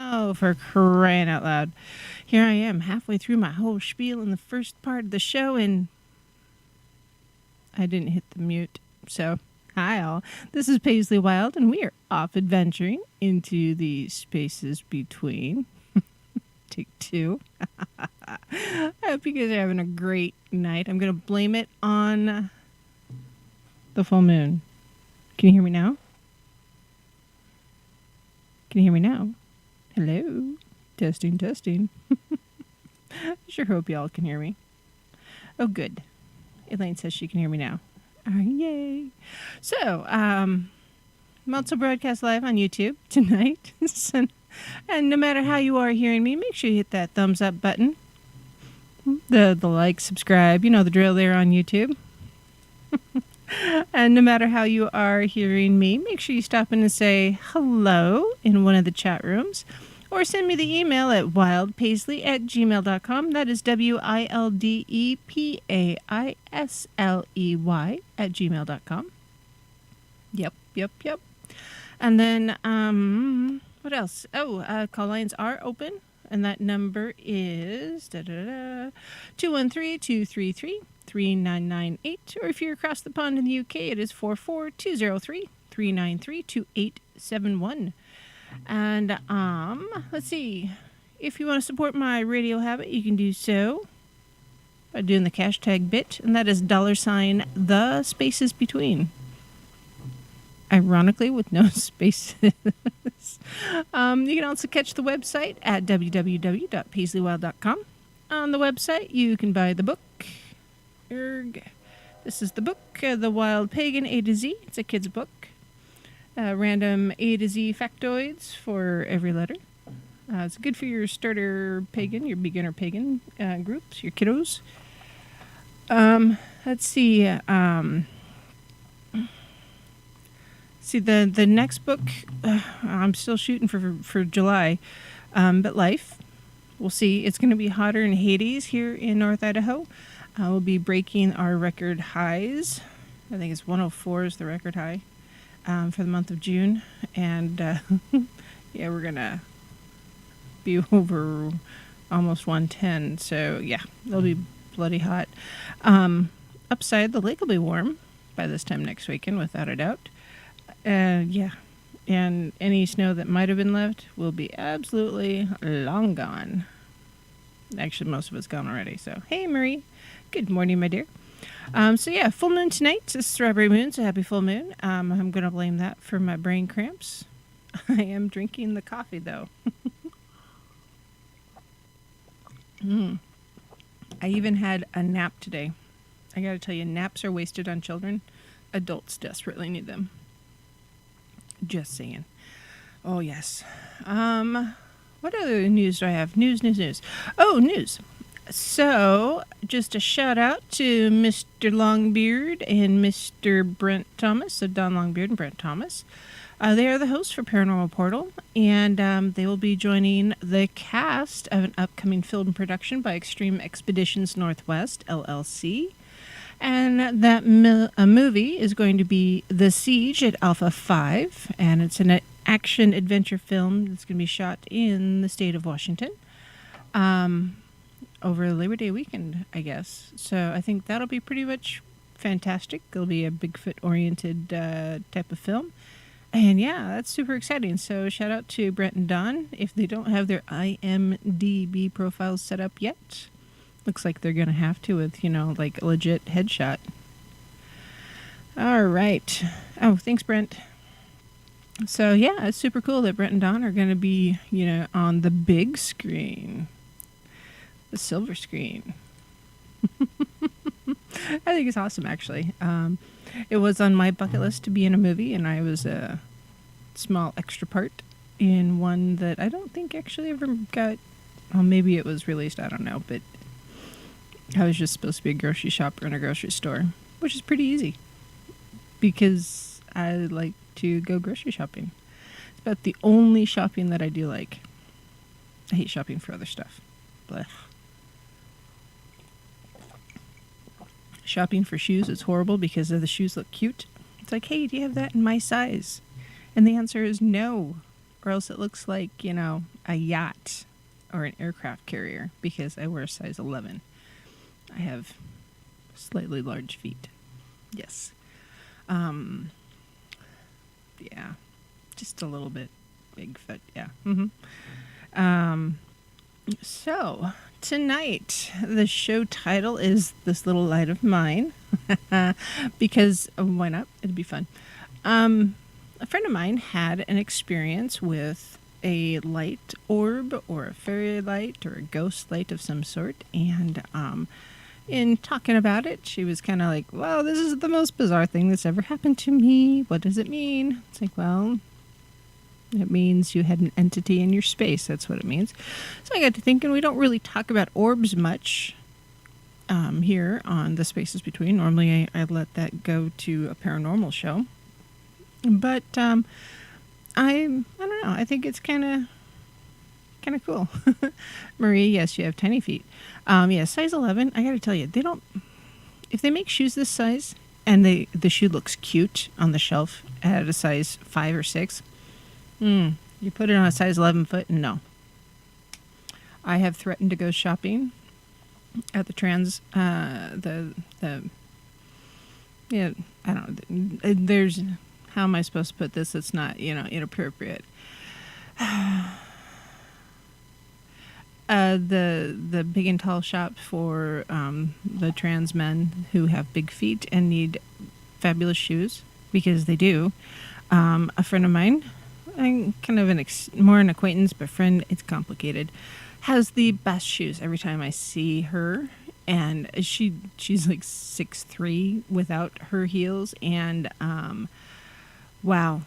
Oh, for crying out loud. Here I am, halfway through my whole spiel in the first part of the show, and I didn't hit the mute. So, hi all. This is Paisley Wild, and we are off adventuring into the spaces between. Take two. I hope you guys are having a great night. I'm going to blame it on the full moon. Can you hear me now? Can you hear me now? Hello? Testing, testing. Sure hope y'all can hear me. Oh, good. Elaine says she can hear me now. All right, yay. So, I'm also broadcast live on YouTube tonight. And no matter how you are hearing me, make sure you hit that thumbs up button. The like, subscribe, you know the drill there on YouTube. And no matter how you are hearing me, make sure you stop in and say hello in one of the chat rooms. Or send me the email at wildepaisley@gmail.com. That is WILDEPAISLEY @gmail.com. Yep. And then, what else? Oh, call lines are open, and that number is 213-233-3998. Or if you're across the pond in the UK, it is 44203-393-2871. And let's see. If you want to support my radio habit, you can do so by doing the hashtag bit, and that is $TheSpacesBetween. Ironically, with no spaces. You can also catch the website at www.paisleywilde.com. On the website, you can buy the book. This is the book, The Wild Pagan A to Z. It's a kid's book. Random A to Z factoids for every letter. It's good for your starter pagan, your beginner pagan groups, your kiddos. Let's see. The next book, I'm still shooting for July, but Life. We'll see. It's going to be hotter in Hades here in North Idaho. We'll be breaking our record highs. I think it's 104 is the record high for the month of June. And yeah, we're going to be over almost 110. So yeah, it'll be bloody hot. Upside, the lake will be warm by this time next weekend, without a doubt. Yeah. And any snow that might have been left will be absolutely long gone. Actually, most of it's gone already. So, hey, Marie. Good morning, my dear. So, yeah, full moon tonight. It's Strawberry Moon, so happy full moon. I'm going to blame that for my brain cramps. I am drinking the coffee, though. I even had a nap today. I got to tell you, naps are wasted on children. Adults desperately need them. Just saying. Oh, yes. What other news do I have? News. Oh, news. So, just a shout out to Mr. Longbeard and Mr. Brent Thomas, so Don Longbeard and Brent Thomas. They are the hosts for Paranormal Portal, and they will be joining the cast of an upcoming film production by Extreme Expeditions Northwest, LLC. And that movie is going to be The Siege at Alpha 5, and it's an action-adventure film that's going to be shot in the state of Washington over Labor Day weekend, I guess. So I think that'll be pretty much fantastic. It'll be a Bigfoot-oriented type of film. And yeah, that's super exciting. So shout out to Brent and Don. If they don't have their IMDb profiles set up yet, looks like they're going to have to with, like a legit headshot. All right. Oh, thanks, Brent. So, yeah, it's super cool that Brent and Don are going to be, on the big screen. The silver screen. I think it's awesome, actually. It was on my bucket list to be in a movie, and I was a small extra part in one that I don't think actually ever got... Well, maybe it was released, I don't know, but I was just supposed to be a grocery shopper in a grocery store, which is pretty easy because I like to go grocery shopping. It's about the only shopping that I do like. I hate shopping for other stuff. Blech. Shopping for shoes is horrible because the shoes look cute. It's like, hey, do you have that in my size? And the answer is no, or else it looks like, a yacht or an aircraft carrier because I wear a size 11. I have slightly large feet. Yes. Yeah. Just a little bit big foot. Yeah. So, tonight, the show title is This Little Light of Mine. Because, why not? It'd be fun. A friend of mine had an experience with a light orb or a fairy light or a ghost light of some sort. And, in talking about it, she was kind of like, well, this is the most bizarre thing that's ever happened to me. What does it mean? It's like, well, it means you had an entity in your space. That's what it means. So I got to thinking, we don't really talk about orbs much here on The Spaces Between. Normally I let that go to a paranormal show. But I don't know. I think it's kind of cool. Marie, yes, you have tiny feet. Yeah, size 11. I got to tell you, if they make shoes this size, and the shoe looks cute on the shelf at a size 5 or 6. You put it on a size 11 foot, no. I have threatened to go shopping at the yeah, I don't know. There's, how am I supposed to put this? It's not, inappropriate. The big and tall shop for the trans men who have big feet and need fabulous shoes, because they do. A friend of mine, I'm kind of more an acquaintance, but friend, it's complicated, has the best shoes every time I see her. And she's like 6'3" without her heels. And wow.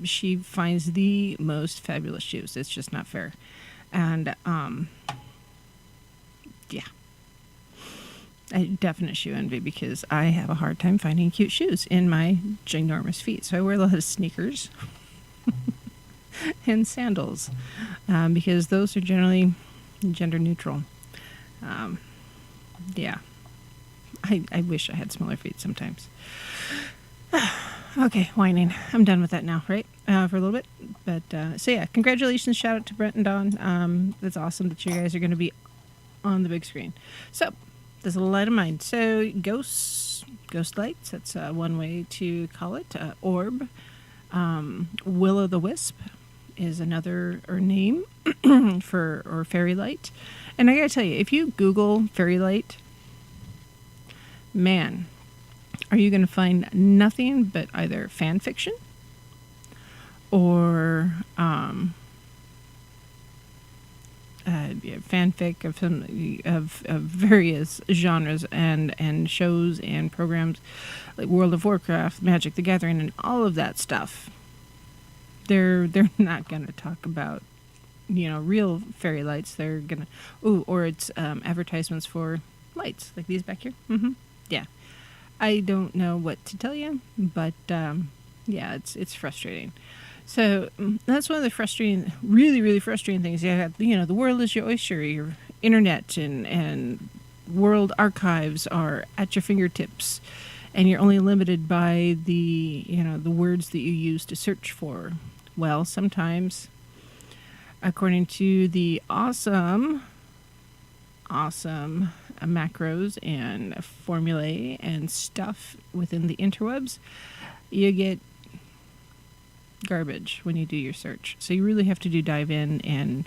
She finds the most fabulous shoes. It's just not fair. And yeah. Definite shoe envy, because I have a hard time finding cute shoes in my ginormous feet. So I wear a lot of sneakers and sandals, because those are generally gender neutral. Yeah. I wish I had smaller feet sometimes. Okay, whining. I'm done with that now, right? For a little bit. But, so yeah, congratulations. Shout out to Brent and Dawn. That's awesome that you guys are going to be on the big screen. So, there's a light of mine. So, ghost lights, that's one way to call it. Orb. Will-o'-the-wisp is another name or fairy light. And I gotta tell you, if you Google fairy light, man, are you going to find nothing but either fan fiction or fanfic of various genres and shows and programs like World of Warcraft, Magic the Gathering, and all of that stuff. They're not going to talk about real fairy lights. They're gonna or it's advertisements for lights like these back here. Yeah. I don't know what to tell you, but yeah, it's frustrating. So that's one of the really, really frustrating things. Yeah, the world is your oyster. Your internet and world archives are at your fingertips, and you're only limited by the words that you use to search for. Well, sometimes, according to the awesome macros and formulae and stuff within the interwebs, you get garbage when you do your search. So you really have to dive in, and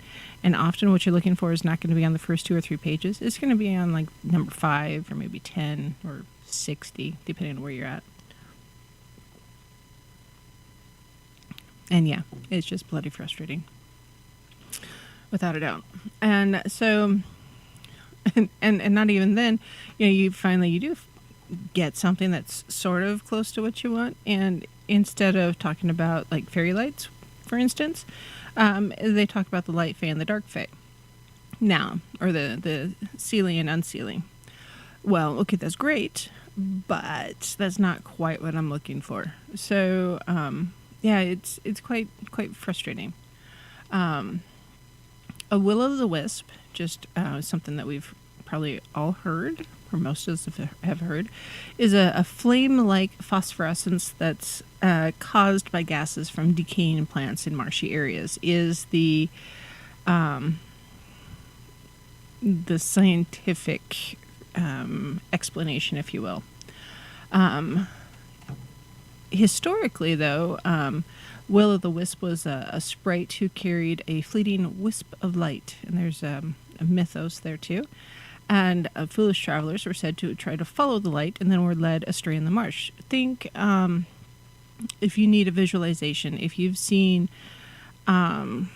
often what you're looking for is not going to be on the first 2 or 3 pages. It's going to be on like number 5 or maybe 10 or 60, depending on where you're at. And yeah, it's just bloody frustrating, without a doubt. And so, and not even then, you do get something that's sort of close to what you want. And instead of talking about like fairy lights, for instance, they talk about the light fae and the dark fae. Now, or the sealing and unsealing. Well, okay, that's great, but that's not quite what I'm looking for. So, yeah, it's quite frustrating. A will-o'-the-wisp, just something that we've probably all heard, or most of us have heard, is a flame-like phosphorescence that's caused by gases from decaying plants in marshy areas. Is the scientific explanation, if you will. Historically, though, Will-o'-the-Wisp was a sprite who carried a fleeting wisp of light, and there's a mythos there too. And foolish travelers were said to try to follow the light and then were led astray in the marsh. Think, if you need a visualization, if you've seen the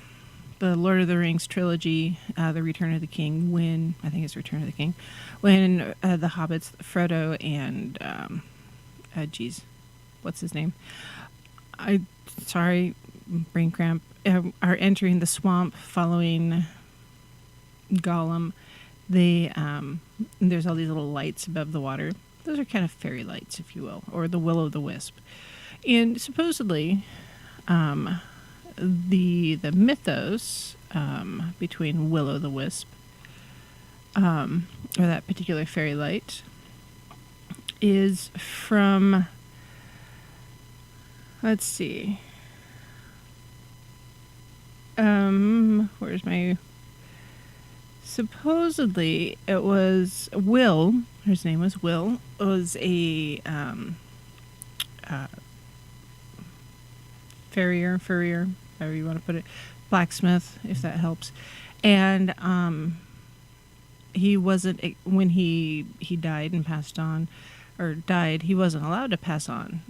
Lord of the Rings trilogy, The Return of the King, I think it's Return of the King, when the hobbits, Frodo and, what's his name? Sorry, brain cramp, are entering the swamp following Gollum. There's all these little lights above the water. Those are kind of fairy lights, if you will, or the will-o'-the-wisp. And supposedly, the mythos between will-o'-the-wisp, or that particular fairy light, is from, let's see, where's my, supposedly it was Will, his name was Will, was a farrier, however you want to put it, blacksmith, if that helps. And he wasn't, when he died and passed on, or died, he wasn't allowed to pass on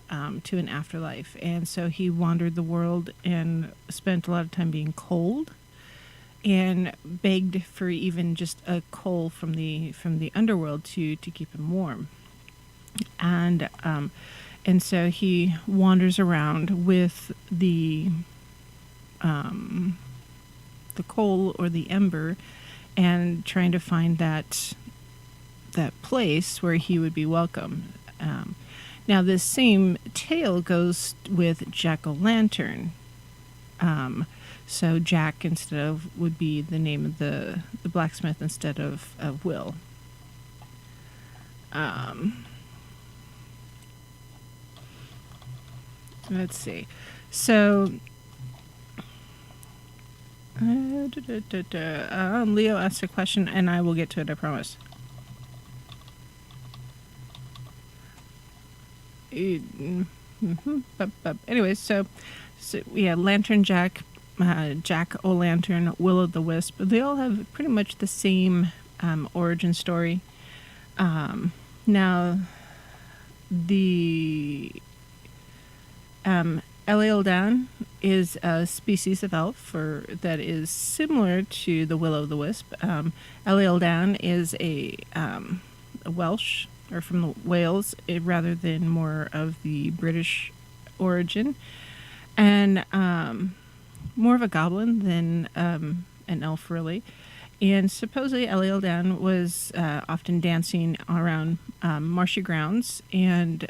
to an afterlife. And so he wandered the world and spent a lot of time being cold and begged for even just a coal from the underworld to keep him warm. And so he wanders around with the coal or the ember, and trying to find that place where he would be welcome. Now, this same tale goes with Jack-o'-lantern. So Jack instead of would be the name of the blacksmith instead of Will. Let's see. So Leo asked a question, and I will get to it, I promise. Anyways, so yeah, Lantern Jack, Jack-o'-lantern, Will-o'-the-Wisp. They all have pretty much the same origin story. Now, the Eleeldan is a species of elf that is similar to the Will-o'-the-Wisp. Eleeldan is a Welsh, or from the Wales, rather than more of the British origin, and more of a goblin than an elf, really. And supposedly Eleeldan was often dancing around marshy grounds, and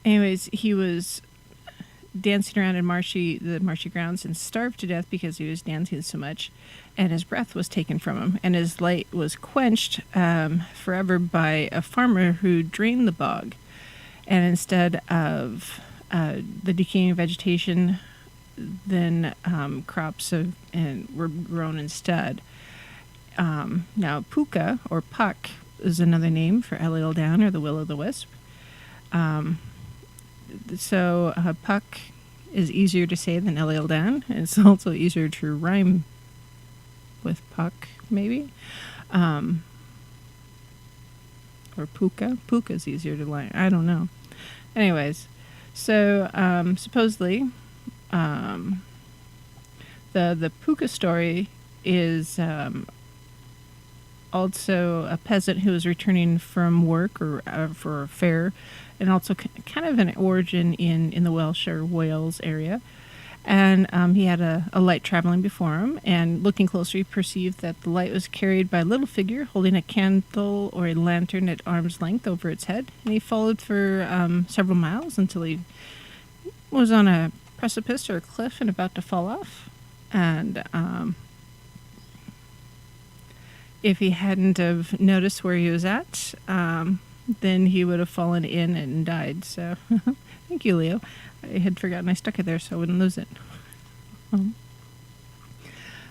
anyways, he was dancing around in the marshy grounds and starved to death because he was dancing so much, and his breath was taken from him, and his light was quenched forever by a farmer who drained the bog, and instead of the decaying vegetation, then crops were grown instead. Now, Puka, or Puck, is another name for Eleeldan, or the Will-o'-the-Wisp. So Puck is easier to say than Eleeldan. It's also easier to rhyme with Puck, maybe. Or Puka. Puka is easier to line. I don't know. Anyways, so supposedly the Puka story is also a peasant who was returning from work or for a fair, and also kind of an origin in the Welsh or Wales area. And he had a light traveling before him, and looking closer, he perceived that the light was carried by a little figure holding a candle or a lantern at arm's length over its head. And he followed for several miles until he was on a precipice or a cliff and about to fall off. And if he hadn't have noticed where he was at, then he would have fallen in and died. So thank you, Leo. I had forgotten I stuck it there so I wouldn't lose it.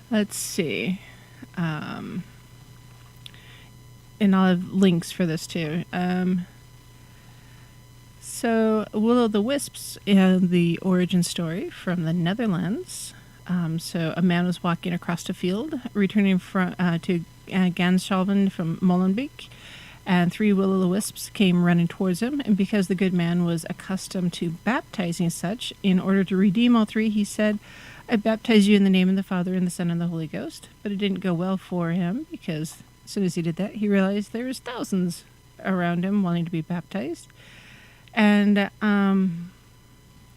Let's see. And I'll have links for this too. So Will-o'-the-Wisps, the origin story from the Netherlands. So a man was walking across a field, returning to Ganshalven from Molenbeek, and 3 will-o'-the-wisps came running towards him, and because the good man was accustomed to baptizing such, in order to redeem all 3, he said, "I baptize you in the name of the Father, and the Son, and the Holy Ghost." But it didn't go well for him, because as soon as he did that, he realized there was thousands around him wanting to be baptized. And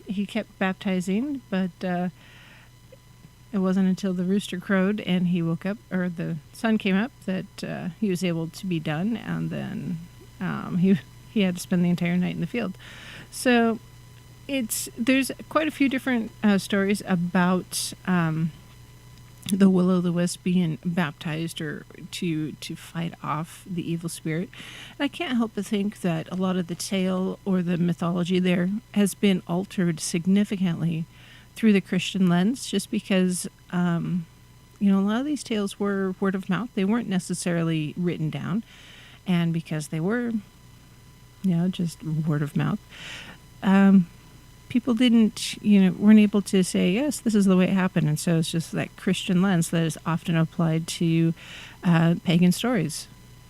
he kept baptizing, but it wasn't until the rooster crowed and he woke up, or the sun came up, that he was able to be done, and then he had to spend the entire night in the field. So there's quite a few different stories about the will-o'-the-wisp being baptized or to fight off the evil spirit. And I can't help but think that a lot of the tale or the mythology there has been altered significantly through the Christian lens, just because a lot of these tales were word of mouth. They weren't necessarily written down, and because they were just word of mouth, people weren't able to say, yes, this is the way it happened. And so it's just that Christian lens that is often applied to pagan stories,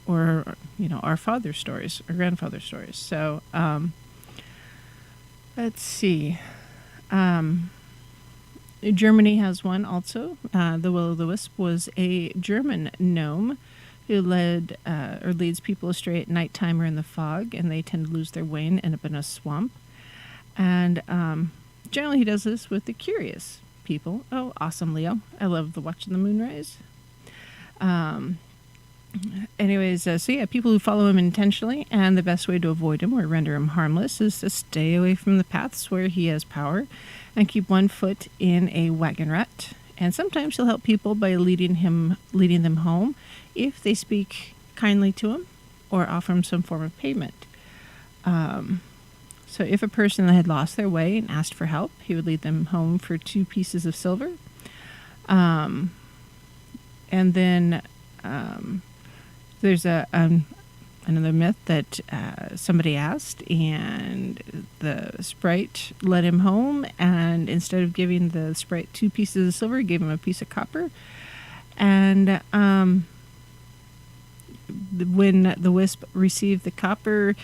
or, our father's stories or grandfather's stories. So let's see. Germany has one also. The will-o'-the-wisp was a German gnome who leads people astray at nighttime or in the fog, and they tend to lose their way and end up in a swamp. And generally he does this with the curious people. Oh, awesome, Leo. I love watching the moonrise. People who follow him intentionally, and the best way to avoid him or render him harmless is to stay away from the paths where he has power and keep one foot in a wagon rut. And sometimes he'll help people by leading them home if they speak kindly to him or offer him some form of payment. So if a person had lost their way and asked for help, he would lead them home for 2 pieces of silver. And then there's another myth that somebody asked, and the sprite led him home, and instead of giving the sprite 2 pieces of silver, he gave him a piece of copper. And when the wisp received the copper,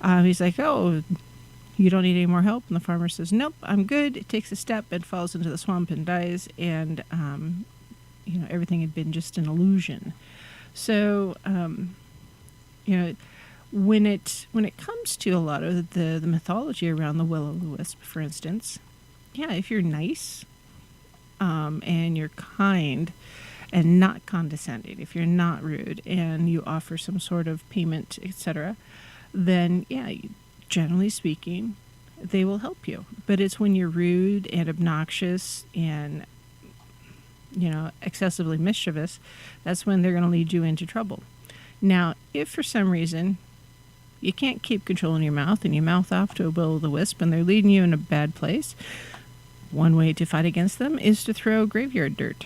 he's like, oh, you don't need any more help? And the farmer says, nope, I'm good. It takes a step and falls into the swamp and dies. And, everything had been just an illusion. So, when it comes to a lot of the mythology around the will-o'-the-wisp, for instance, if you're nice, and you're kind and not condescending, if you're not rude and you offer some sort of payment, etc., then, generally speaking, they will help you. But it's when you're rude and obnoxious and, excessively mischievous, that's when they're going to lead you into trouble. Now, if for some reason you can't keep controlling your mouth and you mouth off to a will-o'-the-wisp and they're leading you in a bad place, one way to fight against them is to throw graveyard dirt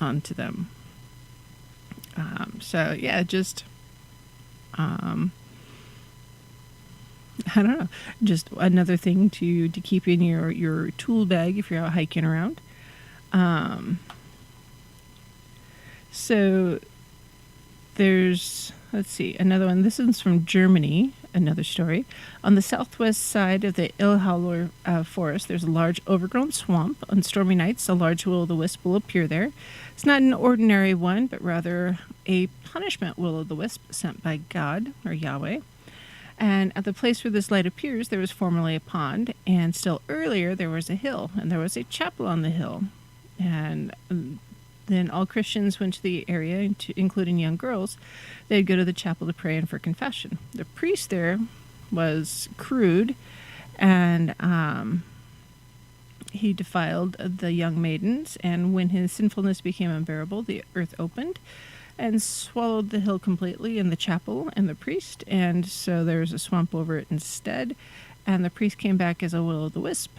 onto them. I don't know, just another thing to keep in your tool bag if you're out hiking around. So there's, let's see, another one. This one's from Germany, another story. On the southwest side of the Illhauer forest, there's a large overgrown swamp. On stormy nights, a large will-o'-the-wisp will appear there. It's not an ordinary one, but rather a punishment will-o'-the-wisp sent by God, or Yahweh. And at the place where this light appears, there was formerly a pond, and still earlier there was a hill, and there was a chapel on the hill. And then all Christians went to the area, including young girls. They'd go to the chapel to pray and for confession. The priest there was crude, and he defiled the young maidens, and when his sinfulness became unbearable, the earth opened and swallowed the hill completely and the chapel and the priest, and so there was a swamp over it instead, and the priest came back as a will-o'-the-wisp.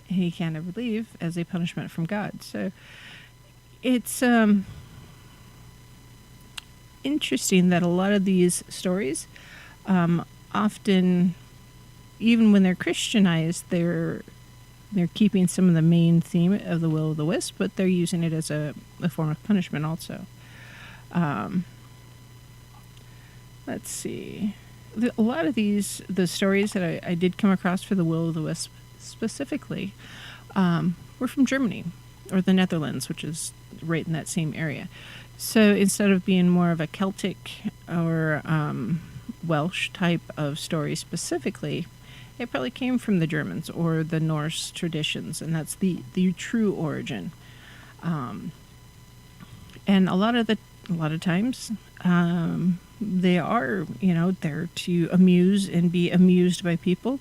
He can't ever leave as a punishment from God. So it's interesting that a lot of these stories often, even when they're Christianized, they're keeping some of the main theme of the will-o'-the-wisp, but they're using it as a form of punishment also. Let's see. A lot of the stories that I did come across for the will-o'-the-wisp specifically were from Germany or the Netherlands, which is right in that same area. So instead of being more of a Celtic or Welsh type of story specifically, it probably came from the Germans or the Norse traditions, and that's the true origin. And a lot of times, they are, there to amuse and be amused by people.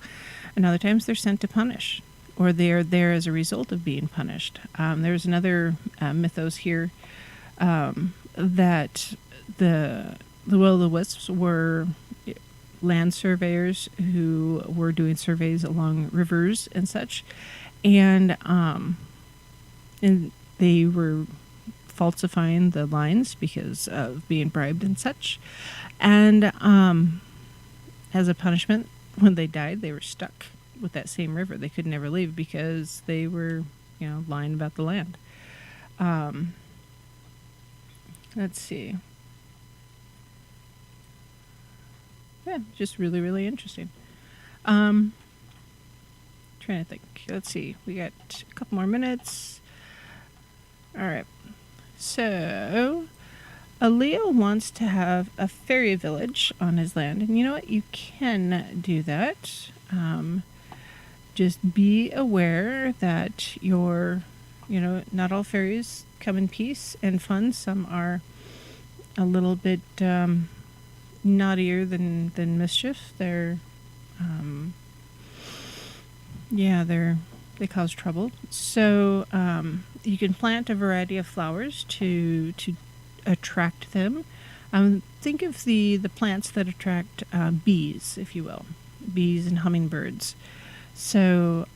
And other times they're sent to punish or they're there as a result of being punished. There's another mythos here that the will-o'-the-wisps were land surveyors who were doing surveys along rivers and such, and they were falsifying the lines because of being bribed and such. And as a punishment, when they died, they were stuck with that same river. They could never leave because they were, lying about the land. Let's see. Yeah, just really, really interesting. Trying to think. Let's see. We got a couple more minutes. All right. So, Leo wants to have a fairy village on his land. And you know what? You can do that. Just be aware that not all fairies come in peace and fun. Some are a little bit naughtier than mischief. They cause trouble. So you can plant a variety of flowers to attract them. Think of the plants that attract bees, if you will, bees and hummingbirds. So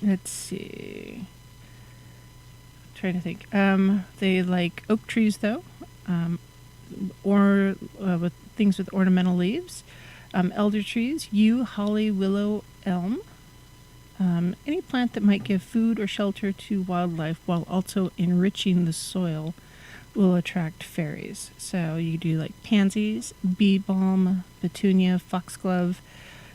let's see. Trying to think. They like oak trees, though, or with things with ornamental leaves. Elder trees, yew, holly, willow, elm. Any plant that might give food or shelter to wildlife while also enriching the soil will attract fairies. So you do like pansies, bee balm, petunia, foxglove,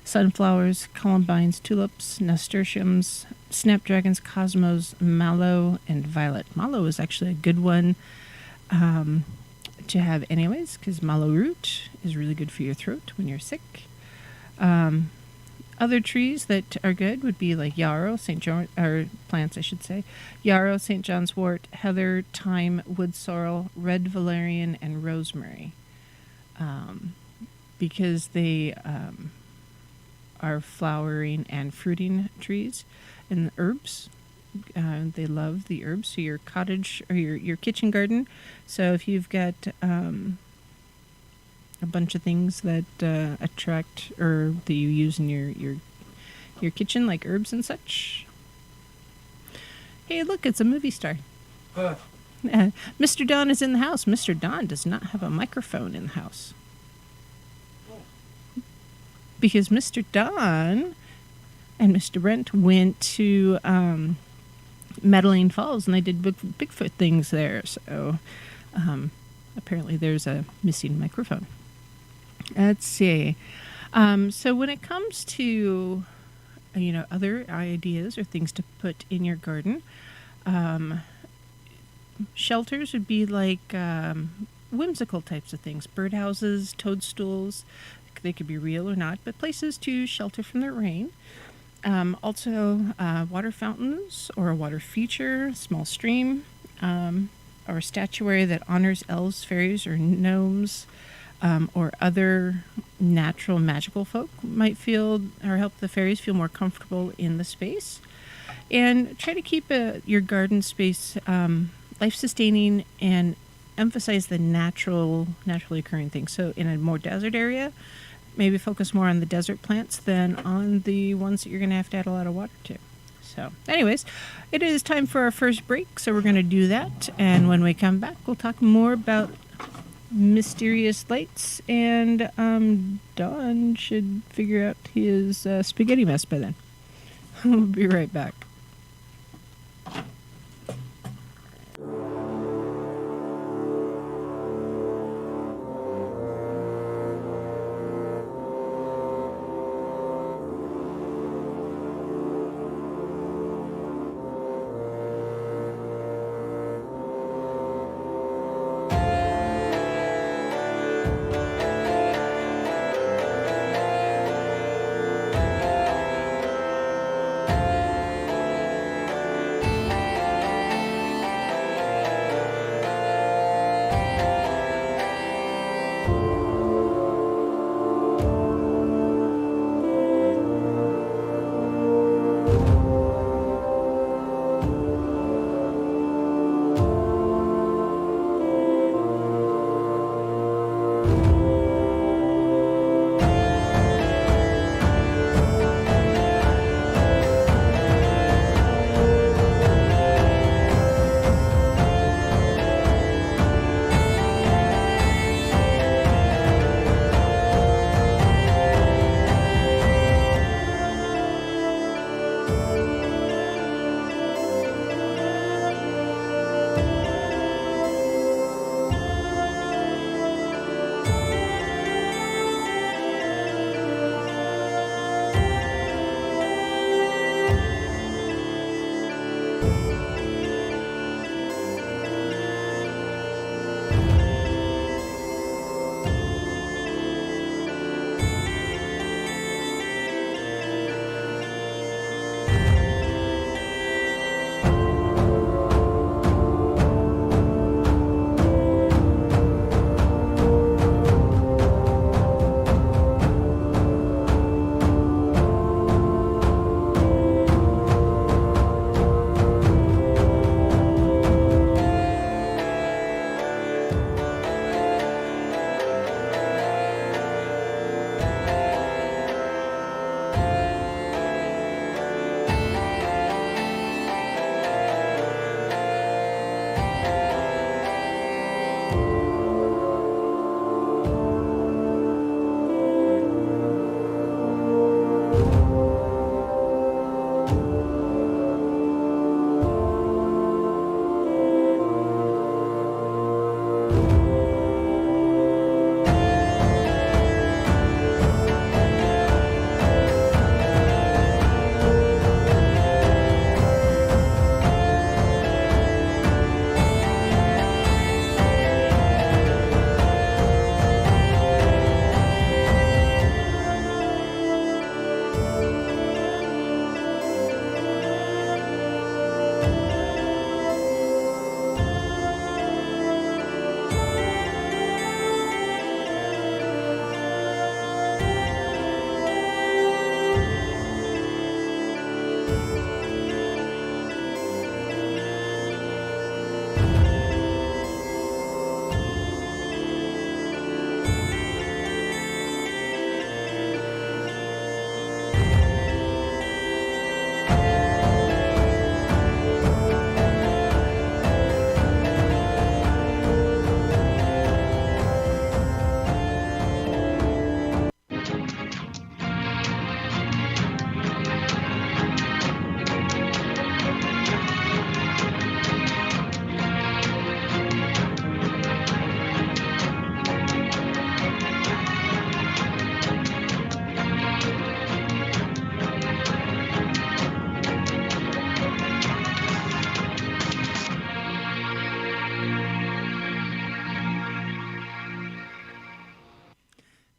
sunflowers, columbines, tulips, nasturtiums, snapdragons, cosmos, mallow, and violet. Mallow is actually a good one to have anyways, because mallow root is really good for your throat when you're sick. Other trees that are good would be like yarrow, plants I should say, yarrow, St. John's wort, heather, thyme, wood sorrel, red valerian, and rosemary, because they are flowering and fruiting trees. And the herbs, they love the herbs. So your cottage or your kitchen garden. So if you've got a bunch of things that attract or that you use in your kitchen, like herbs and such. Hey, look, it's a movie star. Mr. Don is in the house. Mr. Don does not have a microphone in the house. Because Mr. Don and Mr. Brent went to Meadowlane Falls and they did Bigfoot things there. So apparently there's a missing microphone. Let's see. So when it comes to other ideas or things to put in your garden, shelters would be like whimsical types of things. Birdhouses, toadstools. They could be real or not, but places to shelter from the rain. Also, water fountains or a water feature, small stream, or statuary that honors elves, fairies, or gnomes, or other natural magical folk might feel or help the fairies feel more comfortable in the space. And try to keep your garden space life-sustaining and emphasize the naturally occurring things. So in a more desert area, maybe focus more on the desert plants than on the ones that you're going to have a lot of water to. So anyways, it is time for our first break, so we're going to do that. And when we come back, we'll talk more about mysterious lights, and Don should figure out his spaghetti mess by then. We'll be right back.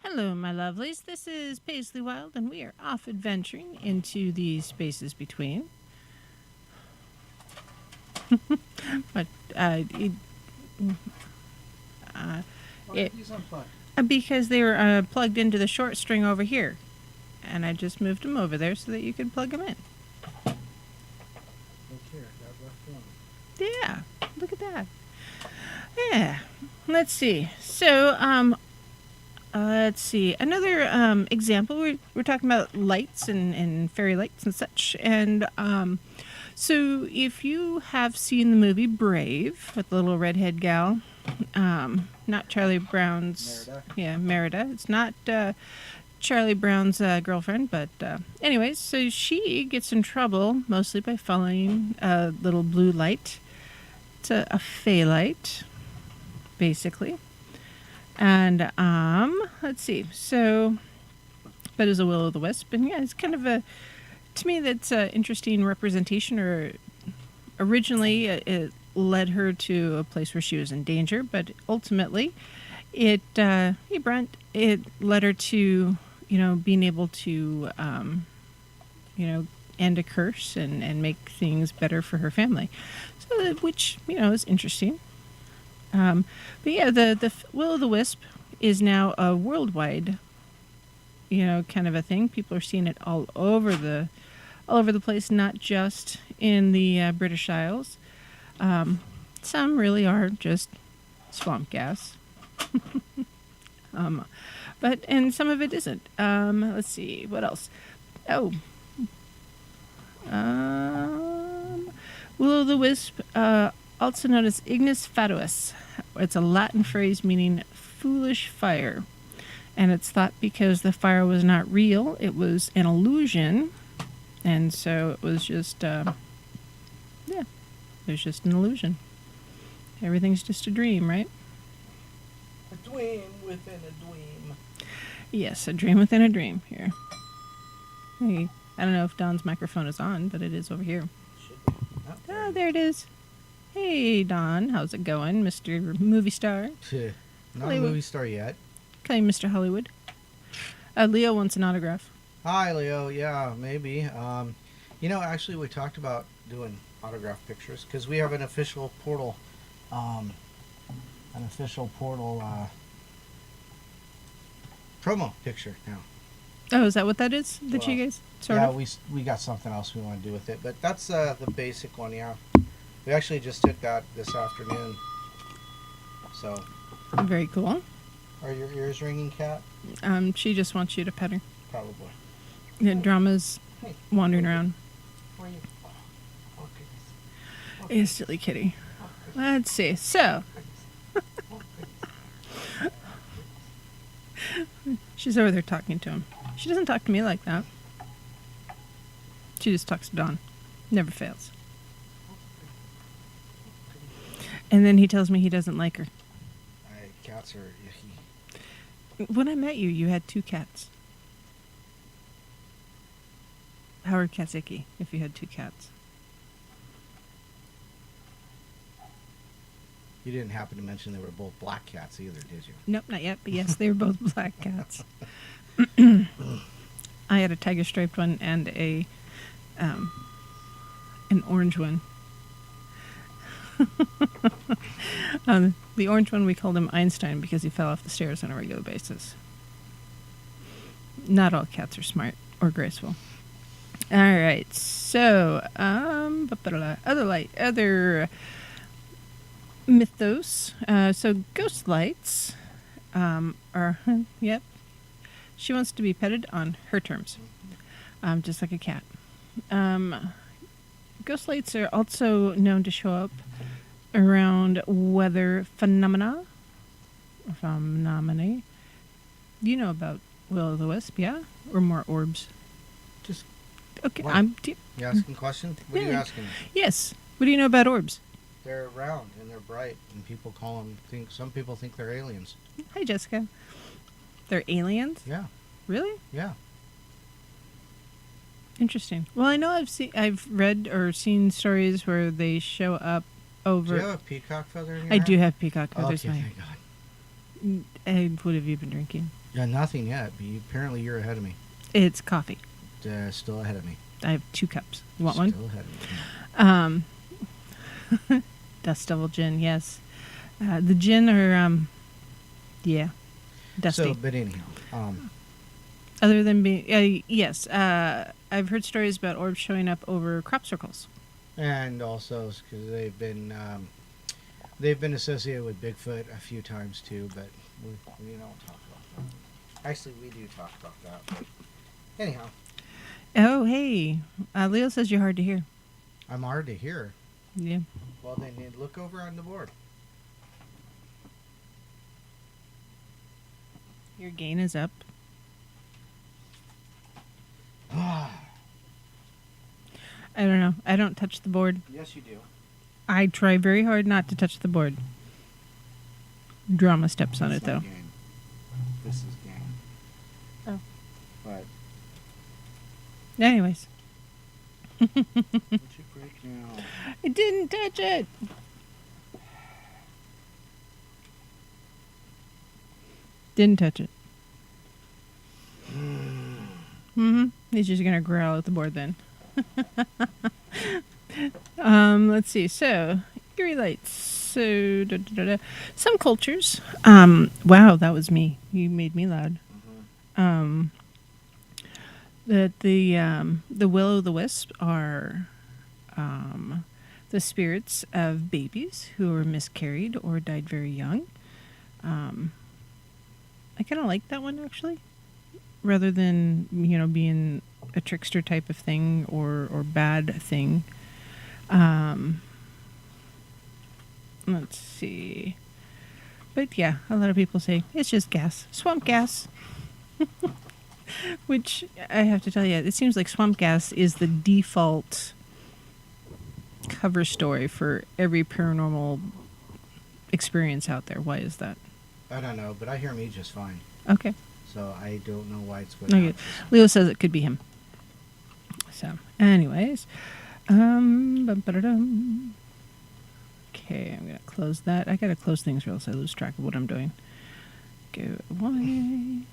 Hello, my lovelies. This is Paisley Wild, and we are off adventuring into the spaces between. But because they were plugged into the short string over here, and I just moved them over there so that you could plug them in. Yeah, look at that. Yeah, let's see. So, let's see. Another example, we're talking about lights and fairy lights and such. And so if you have seen the movie Brave with the little redhead gal, not Charlie Brown's... Merida. Yeah, Merida. It's not Charlie Brown's girlfriend, but anyways, so she gets in trouble mostly by following a little blue light. It's a fey light, basically. And let's see. So, but it's a will-o'-the-wisp, and yeah, it's kind of a, to me, that's an interesting representation. Or originally, it led her to a place where she was in danger, but ultimately, it led her to, being able to, end a curse and make things better for her family. So, which is interesting. But yeah, the will-o'-the-wisp is now a worldwide, kind of a thing. People are seeing it all over the place, not just in the British Isles. Some really are just swamp gas. And some of it isn't. Let's see, what else? Oh. Will-o'-the-wisp, also known as ignis fatuus. It's a Latin phrase meaning foolish fire. And it's thought because the fire was not real, it was an illusion. And so it was just, it was just an illusion. Everything's just a dream, right? A dream within a dream. Yes, a dream within a dream here. Hey, I don't know if Don's microphone is on, but it is over here. Should be. Oh, there it is. Hey, Don. How's it going, Mr. Movie Star? Not Hollywood. a movie star yet. Okay, Mr. Hollywood. Leo wants an autograph. Hi, Leo. Yeah, maybe. Actually, we talked about doing autograph pictures because we have an official portal. Promo picture now. Oh, is that what that is? You guys sort of? We got something else we want to do with it, but that's the basic one. Yeah, we actually just took that this afternoon. So. Very cool. Are your ears ringing, Kat? She just wants you to pet her. Probably. The drama's wandering around. Where are you? Oh, goodness. Hey, silly kitty. Let's see. So. She's over there talking to him. She doesn't talk to me like that. She just talks to Don. Never fails. And then he tells me he doesn't like her. Cats are icky. When I met you, you had 2 cats. How are cats icky if you had 2 cats? You didn't happen to mention they were both black cats either, did you? Nope, not yet. But yes, they were both black cats. I had a tiger striped one and an orange one. The orange one, we called him Einstein because he fell off the stairs on a regular basis. Not all cats are smart or graceful. All right, so other mythos. So ghost lights are yep. She wants to be petted on her terms, just like a cat. Ghost lights are also known to show up around weather phenomena. You know about will-o'-the-wisp, yeah? Or more orbs? Just okay. what? You asking a question? What are you asking? Yes. What do you know about orbs? They're round and they're bright, and people call them. Some people think they're aliens. Hi, Jessica. They're aliens? Yeah. Really? Yeah. Interesting. Well, I know I've read or seen stories where they show up over. Do you have a peacock feather in your I hair? do have peacock feathers. Okay, thank God. What have you been drinking? Yeah, nothing yet. But apparently, you're ahead of me. It's coffee. Still ahead of me. I have 2 cups. You want Still one? ahead of me. Dust Devil gin, yes. The gin are, yeah, dusty. So, but anyhow, Other than being, yes, I've heard stories about orbs showing up over crop circles. and also because they've been associated with Bigfoot a few times too, but we don't talk about that. Actually, we do talk about that. But anyhow, Oh, hey. Leo says you're hard to hear. I'm hard to hear. Yeah. Well, then you look over on the board. Your gain is up. I don't know. I don't touch the board. Yes, you do. I try very hard not to touch the board. Drama steps on it, though. Game. This is game. Oh. But Anyways. what'd you break now? I didn't touch it. Didn't touch it. He's just gonna growl at the board then. Let's see. So, eerie lights. So, some cultures. Wow, that was me. You made me loud. That the will-o'-the-wisp are the spirits of babies who were miscarried or died very young. I kind of like that one actually, rather than being a trickster type of thing or bad thing. Let's see. But yeah, a lot of people say it's just gas, swamp gas. Which I have to tell you, it seems like swamp gas is the default cover story for every paranormal experience out there. Why is that? I don't know, but I hear me just fine. Okay. So I don't know why it's going Okay. Leo says it could be him. So, anyways. Bum-ba-da-dum. Okay, I'm going to close that. I got to close things or else I lose track of what I'm doing. Go away.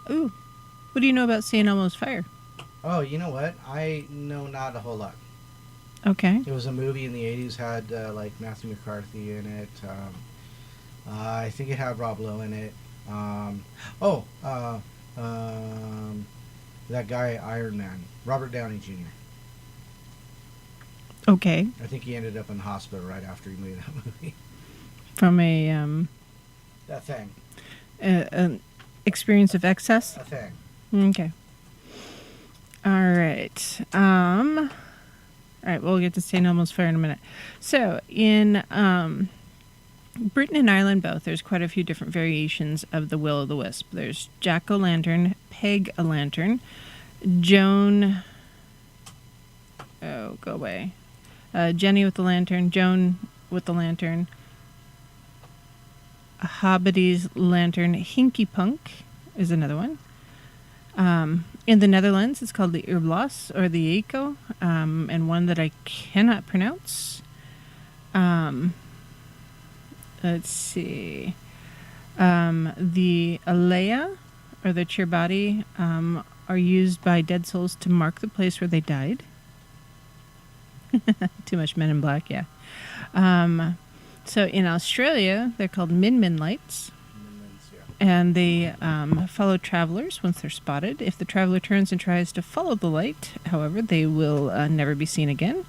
Ooh. What do you know about St. Elmo's Fire? Oh, you know what? I know not a whole lot. Okay. It was a movie in the 80s, had like Matthew McCarthy in it. I think it had Rob Lowe in it. That guy, Iron Man, Robert Downey Jr. Okay. I think he ended up in the hospital right after he made that movie. From a That thing. an experience of excess. That thing. Okay. All right. All right. We'll get to St. Elmo's Fire in a minute. So in Britain and Ireland both, there's quite a few different variations of the will-o'-the-wisp. There's jack-o'-lantern, peg-a-lantern, Joan. Oh, go away. Jenny with the lantern, Joan with the lantern, Hobbity's lantern, Hinky Punk is another one. In the Netherlands, it's called the Urblas or the Eco, and one that I cannot pronounce. Let's see. The Alea or the Chirbati are used by dead souls to mark the place where they died. Too much Men in Black, yeah. So in Australia, they're called Min lights. And they follow travelers once they're spotted. If the traveler turns and tries to follow the light, however, they will never be seen again.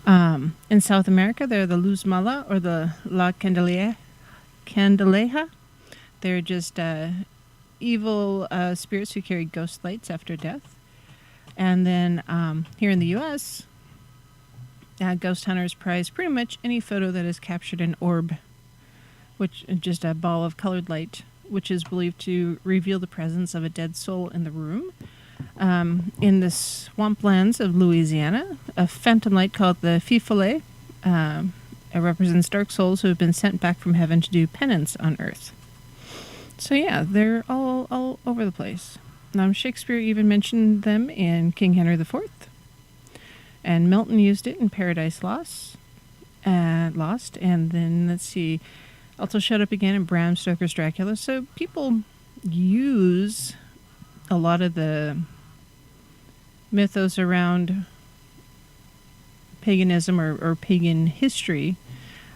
In South America, they're the Luz Mala or the La Candeleja. They're just evil spirits who carry ghost lights after death. And then here in the U.S., ghost hunters prize pretty much any photo that has captured an orb, which is just a ball of colored light, which is believed to reveal the presence of a dead soul in the room. In the swamplands of Louisiana, a phantom light called the Fifole it represents dark souls who have been sent back from heaven to do penance on earth. So yeah, they're all over the place. Shakespeare even mentioned them in King Henry IV. And Milton used it in Paradise Lost. And then, let's see, Also showed up again in Bram Stoker's Dracula. So people use a lot of the mythos around paganism or pagan history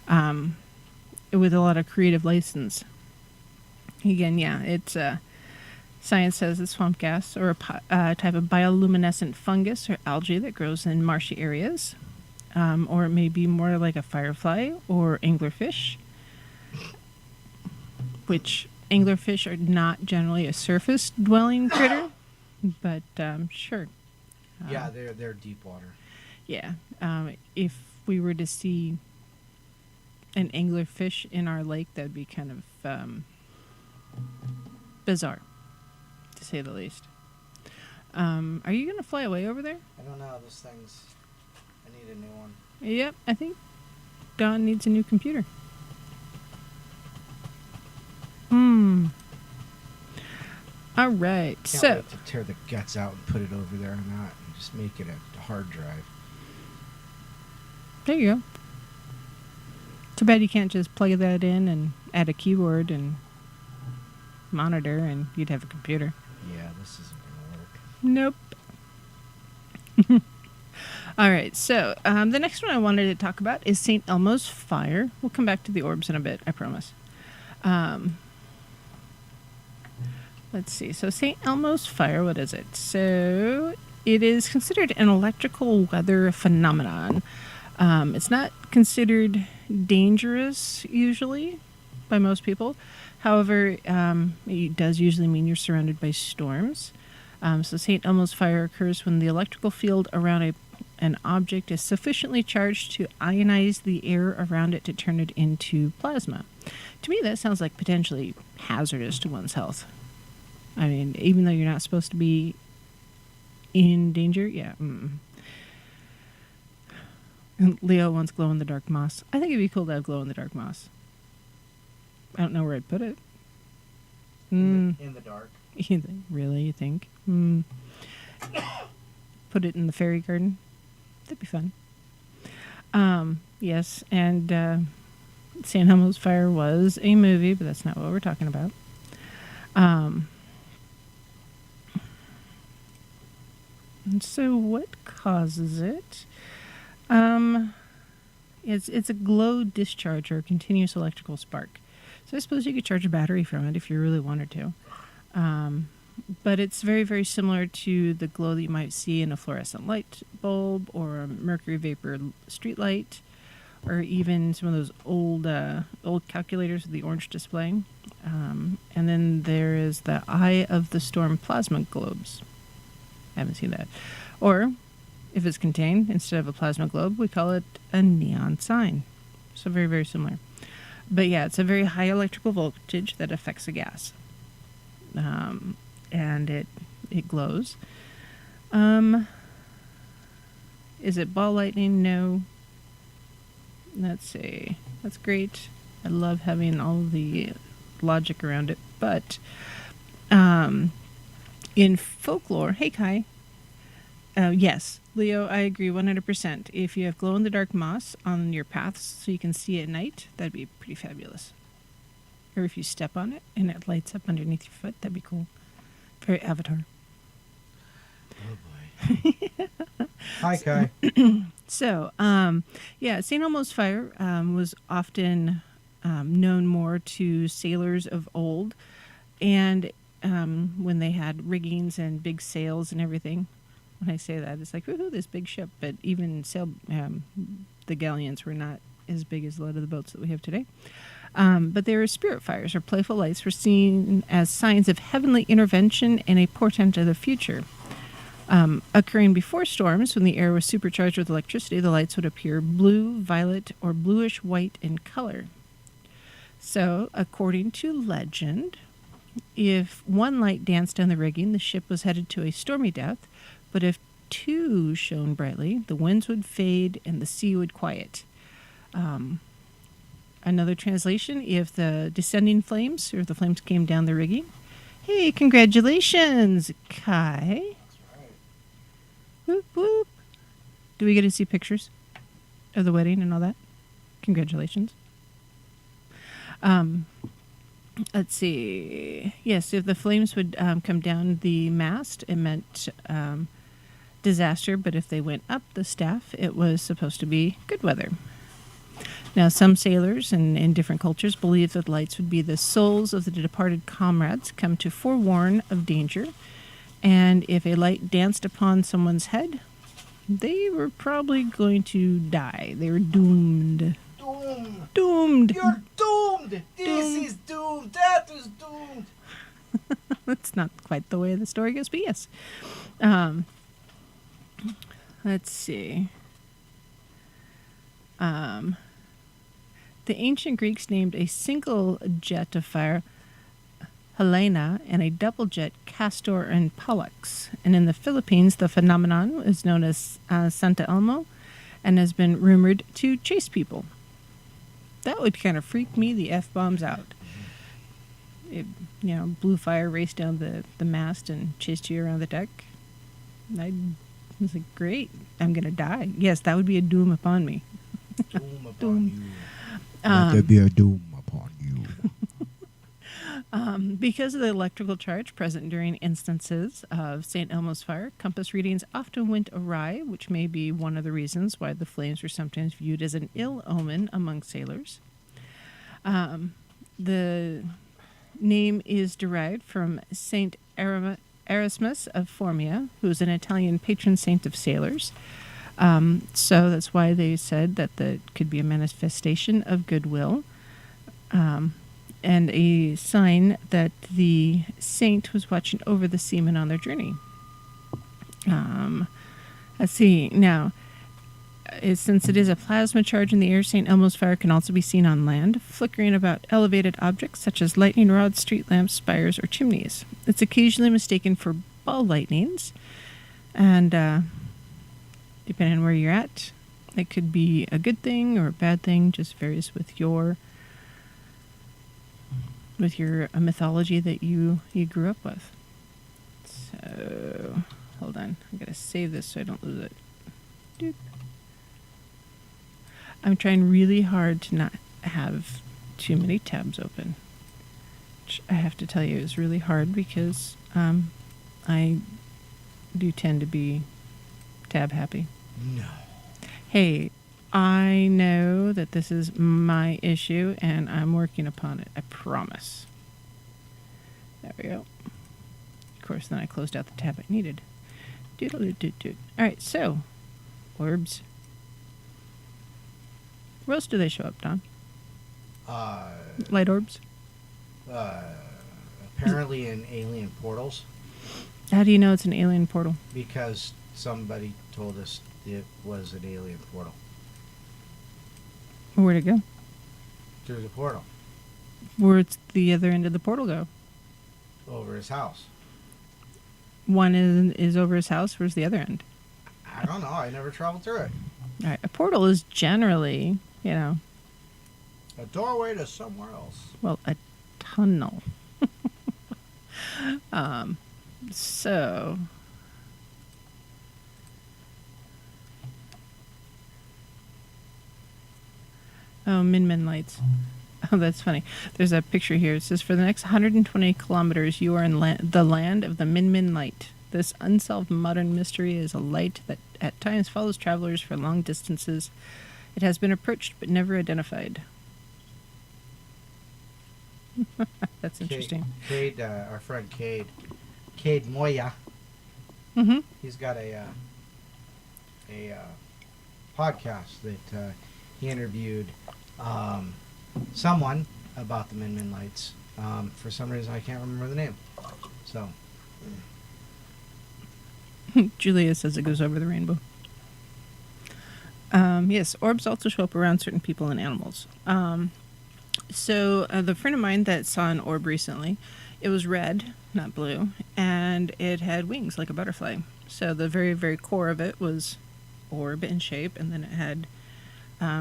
with a lot of creative license. Again, yeah, it's science says it's swamp gas or a type of bioluminescent fungus or algae that grows in marshy areas, or it may be more like a firefly or anglerfish, which anglerfish are not generally a surface-dwelling critter, but sure. Yeah, they're deep water. Yeah, if we were to see an anglerfish in our lake, that'd be kind of bizarre, to say the least. Are you going to fly away over there? I don't know. Those things. I need a new one. Yep, I think Don needs a new computer. All right, Can't so wait to tear the guts out and put it over there on that and just make it a hard drive. there you go. Too bad you can't just plug that in and add a keyboard and monitor and you'd have a computer. Yeah, this isn't going to work. Nope. All right, so the next one I wanted to talk about is St. Elmo's Fire. We'll come back to the orbs in a bit, I promise. Let's see. So St. Elmo's Fire, what is it? So it is considered an electrical weather phenomenon. It's not considered dangerous usually by most people. However, it does usually mean you're surrounded by storms. So St. Elmo's Fire occurs when the electrical field around an object is sufficiently charged to ionize the air around it to turn it into plasma. To me, that sounds like potentially hazardous to one's health. I mean, even though you're not supposed to be in danger, yeah. Leo wants glow-in-the-dark moss. I think it'd be cool to have glow-in-the-dark moss. I don't know where I'd put it. In the dark. Really, you think? Put it in the fairy garden? That'd be fun. Yes, and St. Elmo's Fire was a movie, but that's not what we're talking about. And so what causes it? It's a glow discharge or a continuous electrical spark. So I suppose you could charge a battery from it if you really wanted to. But it's very, very similar to the glow that you might see in a fluorescent light bulb or a mercury vapor street light, or even some of those old calculators with the orange display. And then there is the Eye of the Storm plasma globes. I haven't seen that. Or, if it's contained, instead of a plasma globe, we call it a neon sign. So very, very similar. But yeah, it's a very high electrical voltage that affects a gas. And it glows. Is it ball lightning? No. Let's see. That's great. I love having all the logic around it. But in folklore, hey Kai. Yes, Leo, I agree 100%. If you have glow-in-the-dark moss on your paths so you can see at night, that'd be pretty fabulous. Or if you step on it and it lights up underneath your foot, that'd be cool. Very Avatar. Oh boy. Hi, Kai. So, yeah, St. Elmo's Fire was often known more to sailors of old, and when they had riggings and big sails and everything. When I say that, it's like, woohoo, this big ship. But even the galleons were not as big as a lot of the boats that we have today. But they were spirit fires, or playful lights, were seen as signs of heavenly intervention and a portent of the future. Occurring before storms, when the air was supercharged with electricity, the lights would appear blue, violet, or bluish white in color. So, according to legend, if one light danced on the rigging, the ship was headed to a stormy death. But if two shone brightly, the winds would fade and the sea would quiet. Another translation, if the descending flames, or if the flames came down the rigging. Hey, congratulations, Kai. That's right. Whoop, whoop. Do we get to see pictures of the wedding and all that? Congratulations. Let's see. Yes, if the flames would come down the mast, it meant disaster. But if they went up the staff, it was supposed to be good weather. Now, some sailors and in different cultures believed that lights would be the souls of the departed comrades come to forewarn of danger. And if a light danced upon someone's head, they were probably going to die. They were doomed. Doomed. Doomed. You're doomed. This is doomed. That is doomed. That's not quite the way the story goes, but yes. Let's see. The ancient Greeks named a single jet of fire Helena and a double jet Castor and Pollux. And in the Philippines, the phenomenon is known as Santa Elmo and has been rumored to chase people. That would kind of freak me the F-bombs out. It, blue fire raced down the mast and chased you around the deck. I was like, great, I'm going to die. Yes, that would be a doom upon me. Doom upon you. Let there be a doom upon you. Because of the electrical charge present during instances of St. Elmo's fire, compass readings often went awry, which may be one of the reasons why the flames were sometimes viewed as an ill omen among sailors. The name is derived from Saint Erasmus of Formia, who is an Italian patron saint of sailors. So that's why they said that could be a manifestation of goodwill. And a sign that the saint was watching over the seamen on their journey. Let's see. Now, since it is a plasma charge in the air, St. Elmo's fire can also be seen on land, flickering about elevated objects such as lightning rods, street lamps, spires, or chimneys. It's occasionally mistaken for ball lightnings, and depending on where you're at, it could be a good thing or a bad thing, just varies with your mythology that you grew up with. So, hold on. I gotta save this so I don't lose it. Doop. I'm trying really hard to not have too many tabs open. Which I have to tell you is really hard because I do tend to be tab happy. No. Hey, I know that this is my issue, and I'm working upon it. I promise. There we go. Of course, then I closed out the tab I needed. Doodle-doot-doot-doot. All right, so, orbs. Where else do they show up, Don? Light orbs? Apparently in alien portals. How do you know it's an alien portal? Because somebody told us it was an alien portal. Where'd it go? Through the portal. Where's the other end of the portal go? Over his house. One is over his house. Where's the other end? I don't know. I never traveled through it. All right. A portal is generally, a doorway to somewhere else. well, a tunnel. So... Oh, Min lights. Oh, that's funny. There's a picture here. It says, for the next 120 kilometers, you are in the land of the Min light. This unsolved modern mystery is a light that at times follows travelers for long distances. It has been approached but never identified. That's interesting. Cade, our friend Cade Moya. Mm-hmm. He's got a podcast that he interviewed someone about the Min lights. For some reason, I can't remember the name. So, Julia says it goes over the rainbow. Yes, orbs also show up around certain people and animals. So the friend of mine that saw an orb recently, it was red, not blue, and it had wings like a butterfly. So the very, very core of it was orb in shape, and then it had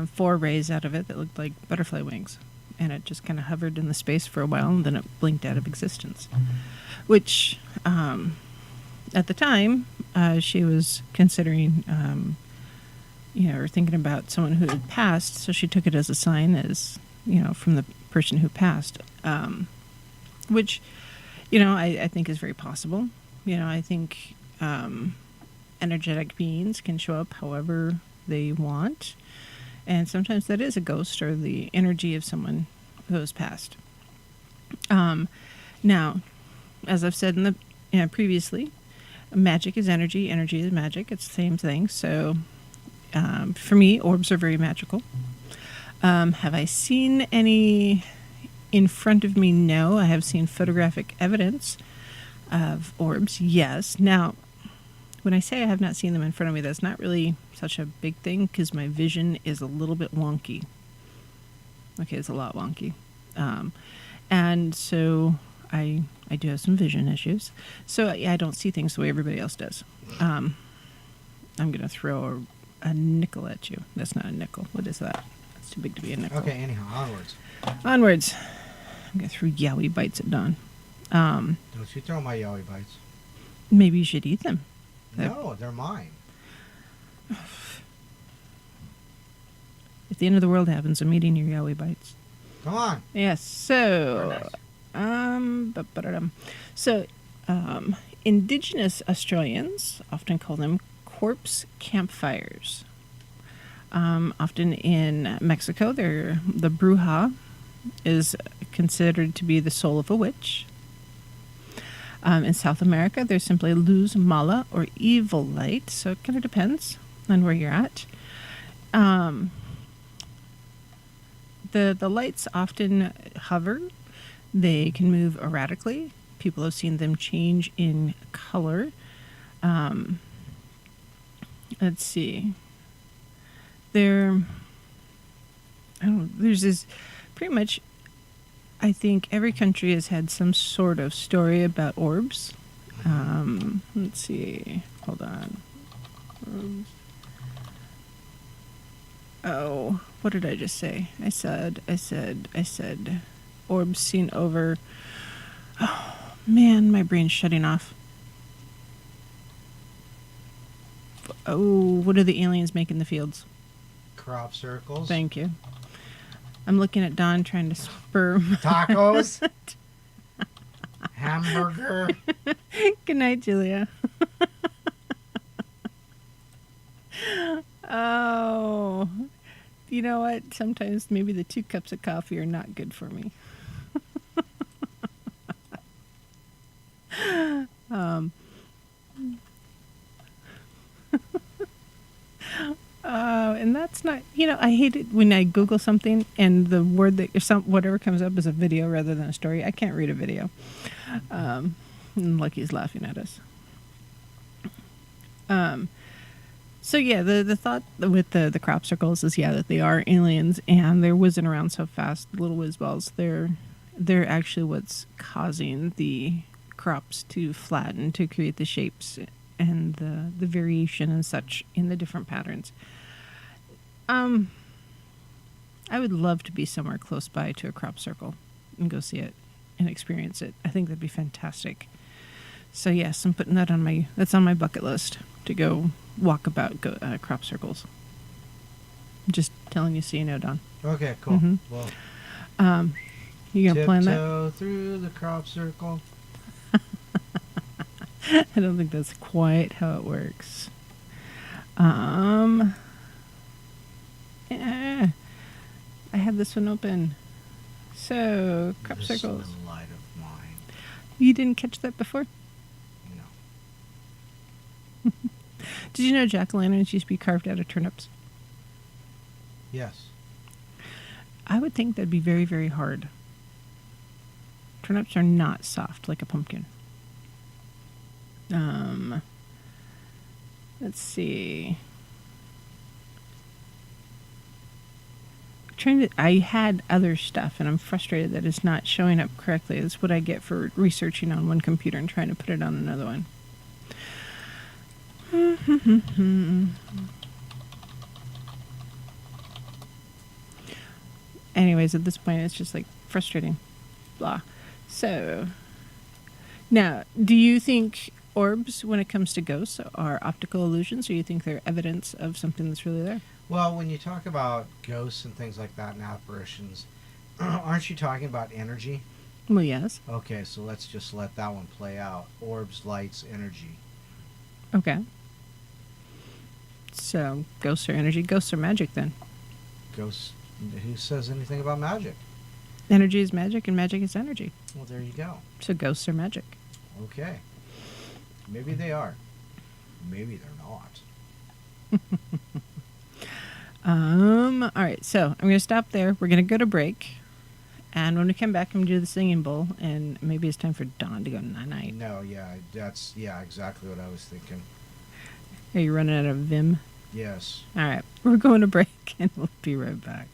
4 rays out of it that looked like butterfly wings. And it just kind of hovered in the space for a while, and then it blinked out of existence. Which, at the time, she was considering, or thinking about someone who had passed, so she took it as a sign, as, from the person who passed, which, you know, I think is very possible. You know, I think energetic beings can show up however they want, and sometimes that is a ghost or the energy of someone who has passed. Now, as I've said in the previously, magic is energy, energy is magic. It's the same thing. So, for me, orbs are very magical. Have I seen any in front of me? No. I have seen photographic evidence of orbs. Yes. Now, when I say I have not seen them in front of me, that's not really such a big thing because my vision is a little bit wonky. Okay, it's a lot wonky. And so I do have some vision issues. So I don't see things the way everybody else does. I'm going to throw a nickel at you. That's not a nickel. What is that? It's too big to be a nickel. Okay, anyhow, onwards. Onwards. I'm going to throw yowie bites at Dawn. Don't you throw my yowie bites. Maybe you should eat them. No, they're mine. If the end of the world happens, I'm eating your yowie bites. Come on. Yes. So, indigenous Australians often call them corpse campfires. Often in Mexico, the bruja is considered to be the soul of a witch. In South America, there's simply luz mala or evil light. So it kind of depends on where you're at. The lights often hover. They can move erratically. People have seen them change in color. Let's see. There's this pretty much, I think every country has had some sort of story about orbs. Let's see. Hold on. Orbs. Oh, what did I just say? I said orbs seen over. Oh, man, my brain's shutting off. Oh, what do the aliens make in the fields? Crop circles. Thank you. I'm looking at Dawn trying to spur. Tacos. Hamburger. Good night, Julia. Oh, you know what? Sometimes maybe the 2 cups of coffee are not good for me. And that's not, I hate it when I Google something and the word whatever comes up is a video rather than a story. I can't read a video. And Lucky's laughing at us. So yeah, the thought with the crop circles is that they are aliens and they're whizzing around so fast, little whiz balls. They're actually what's causing the crops to flatten to create the shapes and the variation and such in the different patterns. I would love to be somewhere close by to a crop circle and go see it and experience it. I think that'd be fantastic. So yes, I'm putting that that's on my bucket list to go walk about crop circles. Just telling you so you know, Don. Okay, cool. Mm-hmm. Well, you gonna plan that? Tiptoe through the crop circle. I don't think that's quite how it works. I have this one open. So, crop This circles. little light of mine. You didn't catch that before? No. Did you know jack-o'-lanterns used to be carved out of turnips? Yes. I would think that'd be very, very hard. Turnips are not soft like a pumpkin. Let's see. I had other stuff and I'm frustrated that it's not showing up correctly. That's what I get for researching on one computer and trying to put it on another one. Anyways, at this point it's just like frustrating. Blah. So now, do you think orbs, when it comes to ghosts, are optical illusions, or you think they're evidence of something that's really there? Well, when you talk about ghosts and things like that and apparitions, Aren't you talking about energy? Well, yes. Okay, so let's just let that one play out. Orbs, lights, energy. Okay. So, ghosts are energy. Ghosts are magic, then. Ghosts. Who says anything about magic? Energy is magic, and magic is energy. Well, there you go. So, ghosts are magic. Okay. Maybe they are. Maybe they're not. All right, so I'm going to stop there. We're going to go to break. And when we come back, I'm going to do the singing bowl. And maybe it's time for Dawn to go night-night. No, yeah, that's exactly what I was thinking. Are you running out of vim? Yes. All right, we're going to break, and we'll be right back.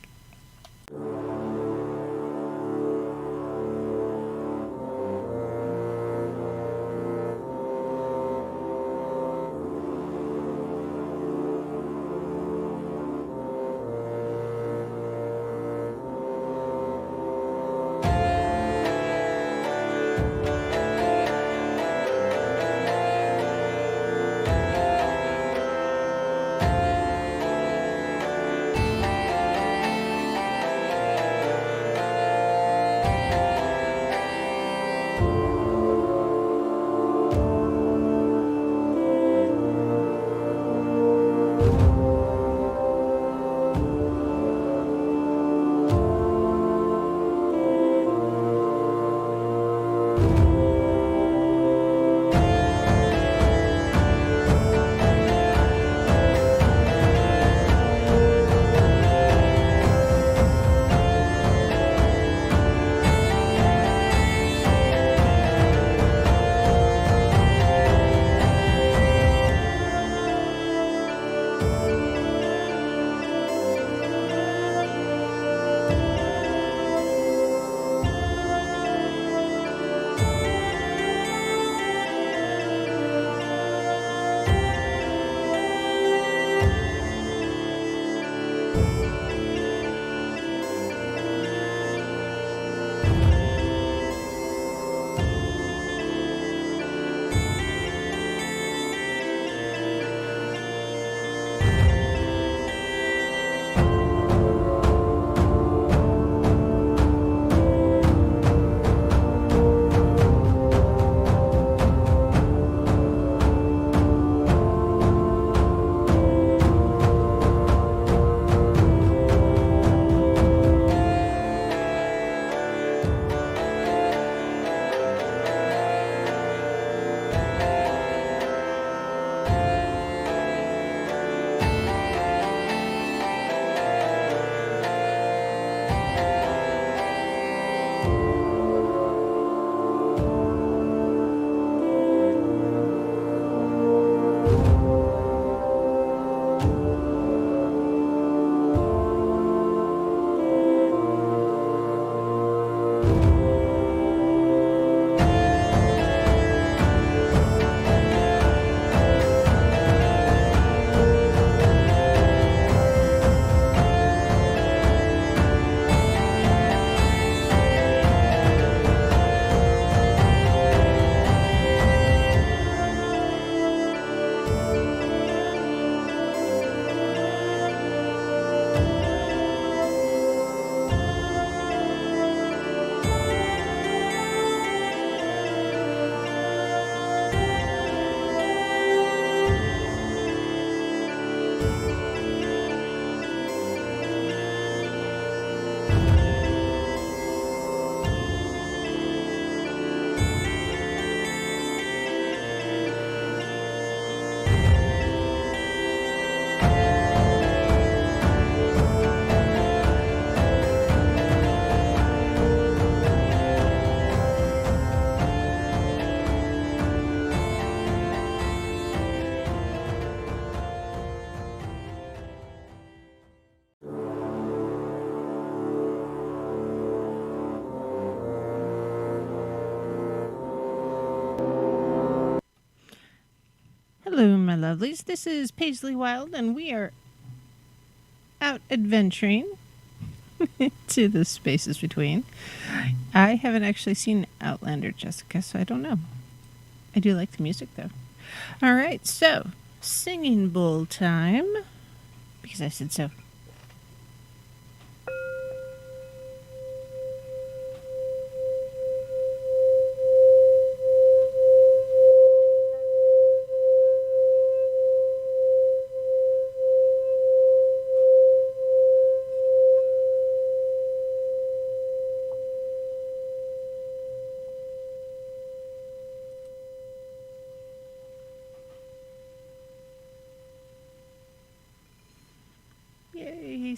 Hello, my lovelies. This is Paisley Wild, and we are out adventuring to the spaces between. I haven't actually seen Outlander, Jessica, so I don't know. I do like the music, though. All right, so singing bowl time, because I said so.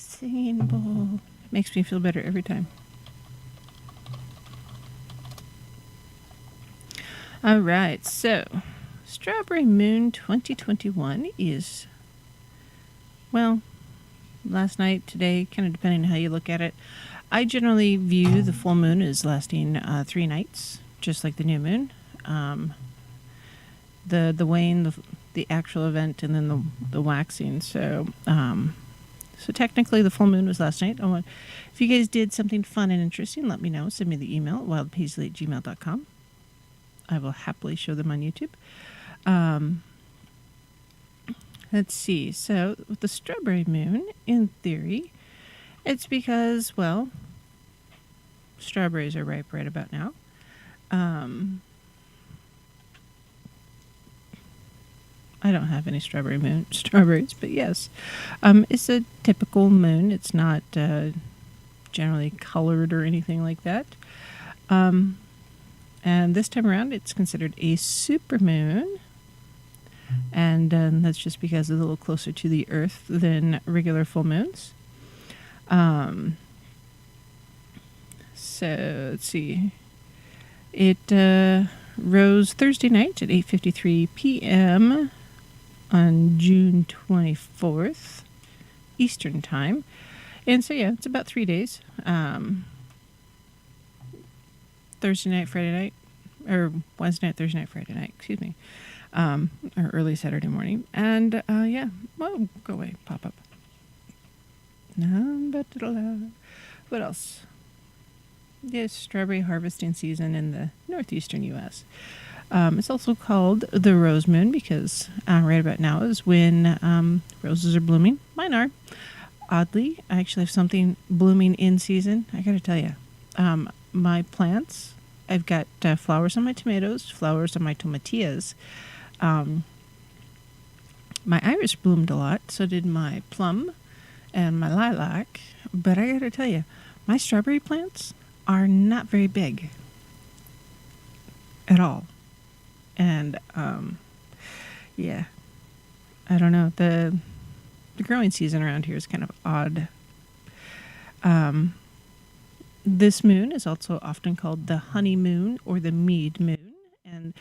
singing bowl. Makes me feel better every time. All right, so Strawberry Moon 2021 is, well, last night, today, kind of depending on how you look at it. I generally view the full moon as lasting 3 nights, just like the new moon. The wane, the actual event, and then the waxing. So technically the full moon was last night. If you guys did something fun and interesting, let me know. Send me the email at wildepaisley@gmail.com. I will happily show them on YouTube. Let's see. So with the strawberry moon, in theory, it's because, well, strawberries are ripe right about now. I don't have any strawberries, but yes. It's a typical moon. It's not generally colored or anything like that. And this time around, it's considered a supermoon. And that's just because it's a little closer to the Earth than regular full moons. So let's see. It rose Thursday night at 8:53 p.m. on June 24th, Eastern Time. And so, yeah, it's about 3 days. Thursday night, Friday night, or Wednesday night, Thursday night, Friday night, excuse me. Or early Saturday morning. And, yeah, well, go away, pop up. What else? Yes, strawberry harvesting season in the northeastern U.S. It's also called the rose moon because right about now is when roses are blooming. Mine are. Oddly, I actually have something blooming in season. I gotta tell you, my plants, I've got flowers on my tomatoes, flowers on my tomatillas. My iris bloomed a lot, so did my plum and my lilac. But I gotta tell you, my strawberry plants are not very big at all. And, yeah, I don't know. The growing season around here is kind of odd. This moon is also often called the honeymoon or the mead moon. And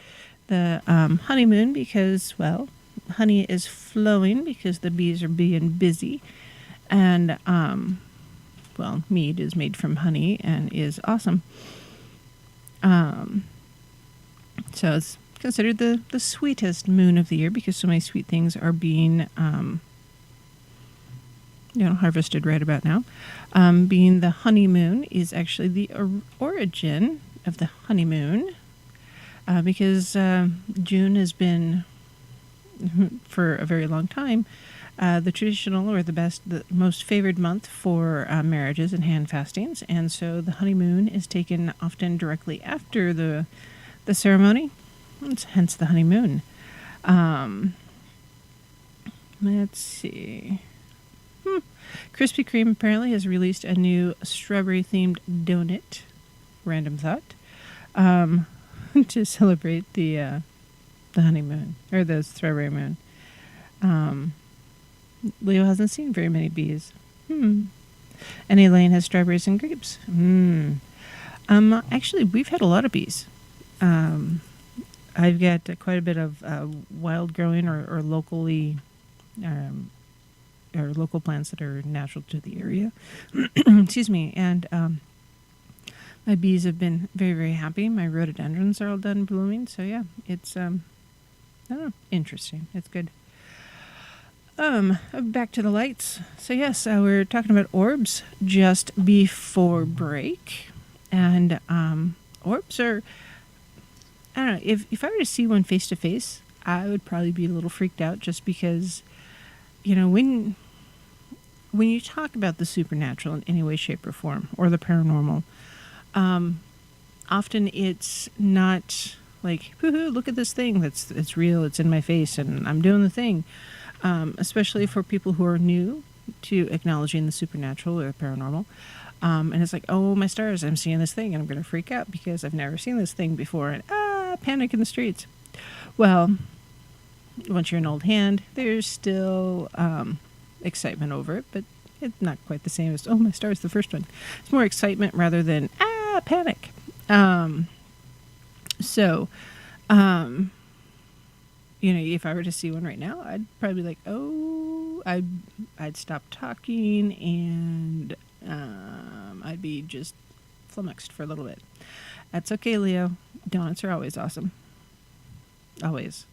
the honeymoon because, well, honey is flowing because the bees are being busy. And, well, mead is made from honey and is awesome. So it's considered the sweetest moon of the year because so many sweet things are being, harvested right about now. Being the honeymoon is actually the origin of the honeymoon because June has been, for a very long time, the traditional or the most favored month for marriages and hand fastings. And so the honeymoon is taken often directly after the ceremony. It's hence the honeymoon. Let's see. Krispy Kreme apparently has released a new strawberry-themed donut. Random thought. To celebrate the honeymoon or the strawberry moon. Leo hasn't seen very many bees. And Elaine has strawberries and grapes. Actually, we've had a lot of bees. I've got quite a bit of wild growing or locally, or local plants that are natural to the area. Excuse me. And my bees have been very, very happy. My rhododendrons are all done blooming. So yeah, it's I don't know, interesting. It's good. Back to the lights. So yes, we're talking about orbs just before break, and orbs are, I don't know, if I were to see one face to face, I would probably be a little freaked out just because, when you talk about the supernatural in any way, shape, or form, or the paranormal, often it's not like, hoo-hoo, look at this thing it's real, it's in my face, and I'm doing the thing. Especially for people who are new to acknowledging the supernatural or the paranormal. And it's like, oh, my stars, I'm seeing this thing, and I'm going to freak out because I've never seen this thing before, and panic in the streets. Well, once you're an old hand, there's still excitement over it, but it's not quite the same as, oh, my star is the first one. It's more excitement rather than, panic. So, if I were to see one right now, I'd probably be like, oh, I'd stop talking and I'd be just flummoxed for a little bit. That's okay, Leo. Donuts are always awesome. Always.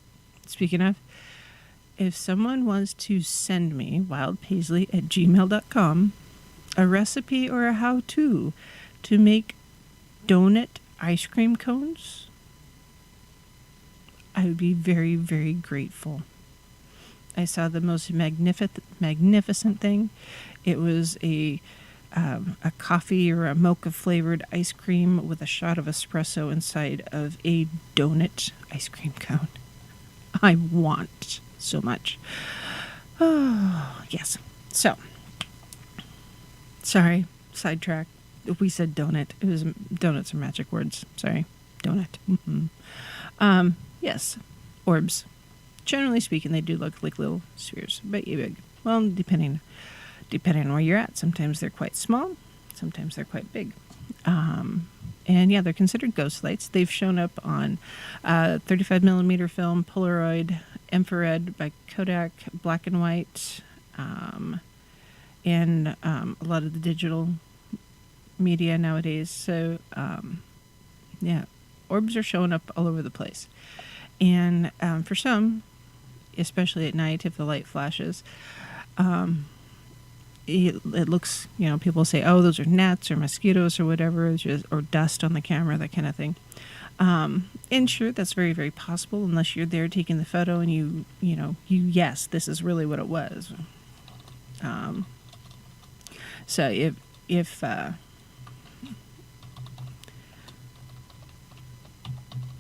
Speaking of, if someone wants to send me wildepaisley@gmail.com a recipe or a how-to to make donut ice cream cones, I would be very, very grateful. I saw the most magnificent thing. It was a coffee or a mocha flavored ice cream with a shot of espresso inside of a donut ice cream cone. I want so much. Oh, yes. So, sorry, sidetrack. We said donut. It was donuts are magic words. Sorry, donut. Yes, orbs. Generally speaking, they do look like little spheres, but big. Well, depending on where you're at. Sometimes they're quite small. Sometimes they're quite big. And yeah, they're considered ghost lights. They've shown up on 35 millimeter film, Polaroid, infrared by Kodak, black and white, and a lot of the digital media nowadays. So, yeah, orbs are showing up all over the place. And for some, especially at night, if the light flashes, it looks, people say, oh, those are gnats or mosquitoes or whatever, or dust on the camera, that kind of thing. And sure, that's very, very possible, unless you're there taking the photo and yes, this is really what it was. So if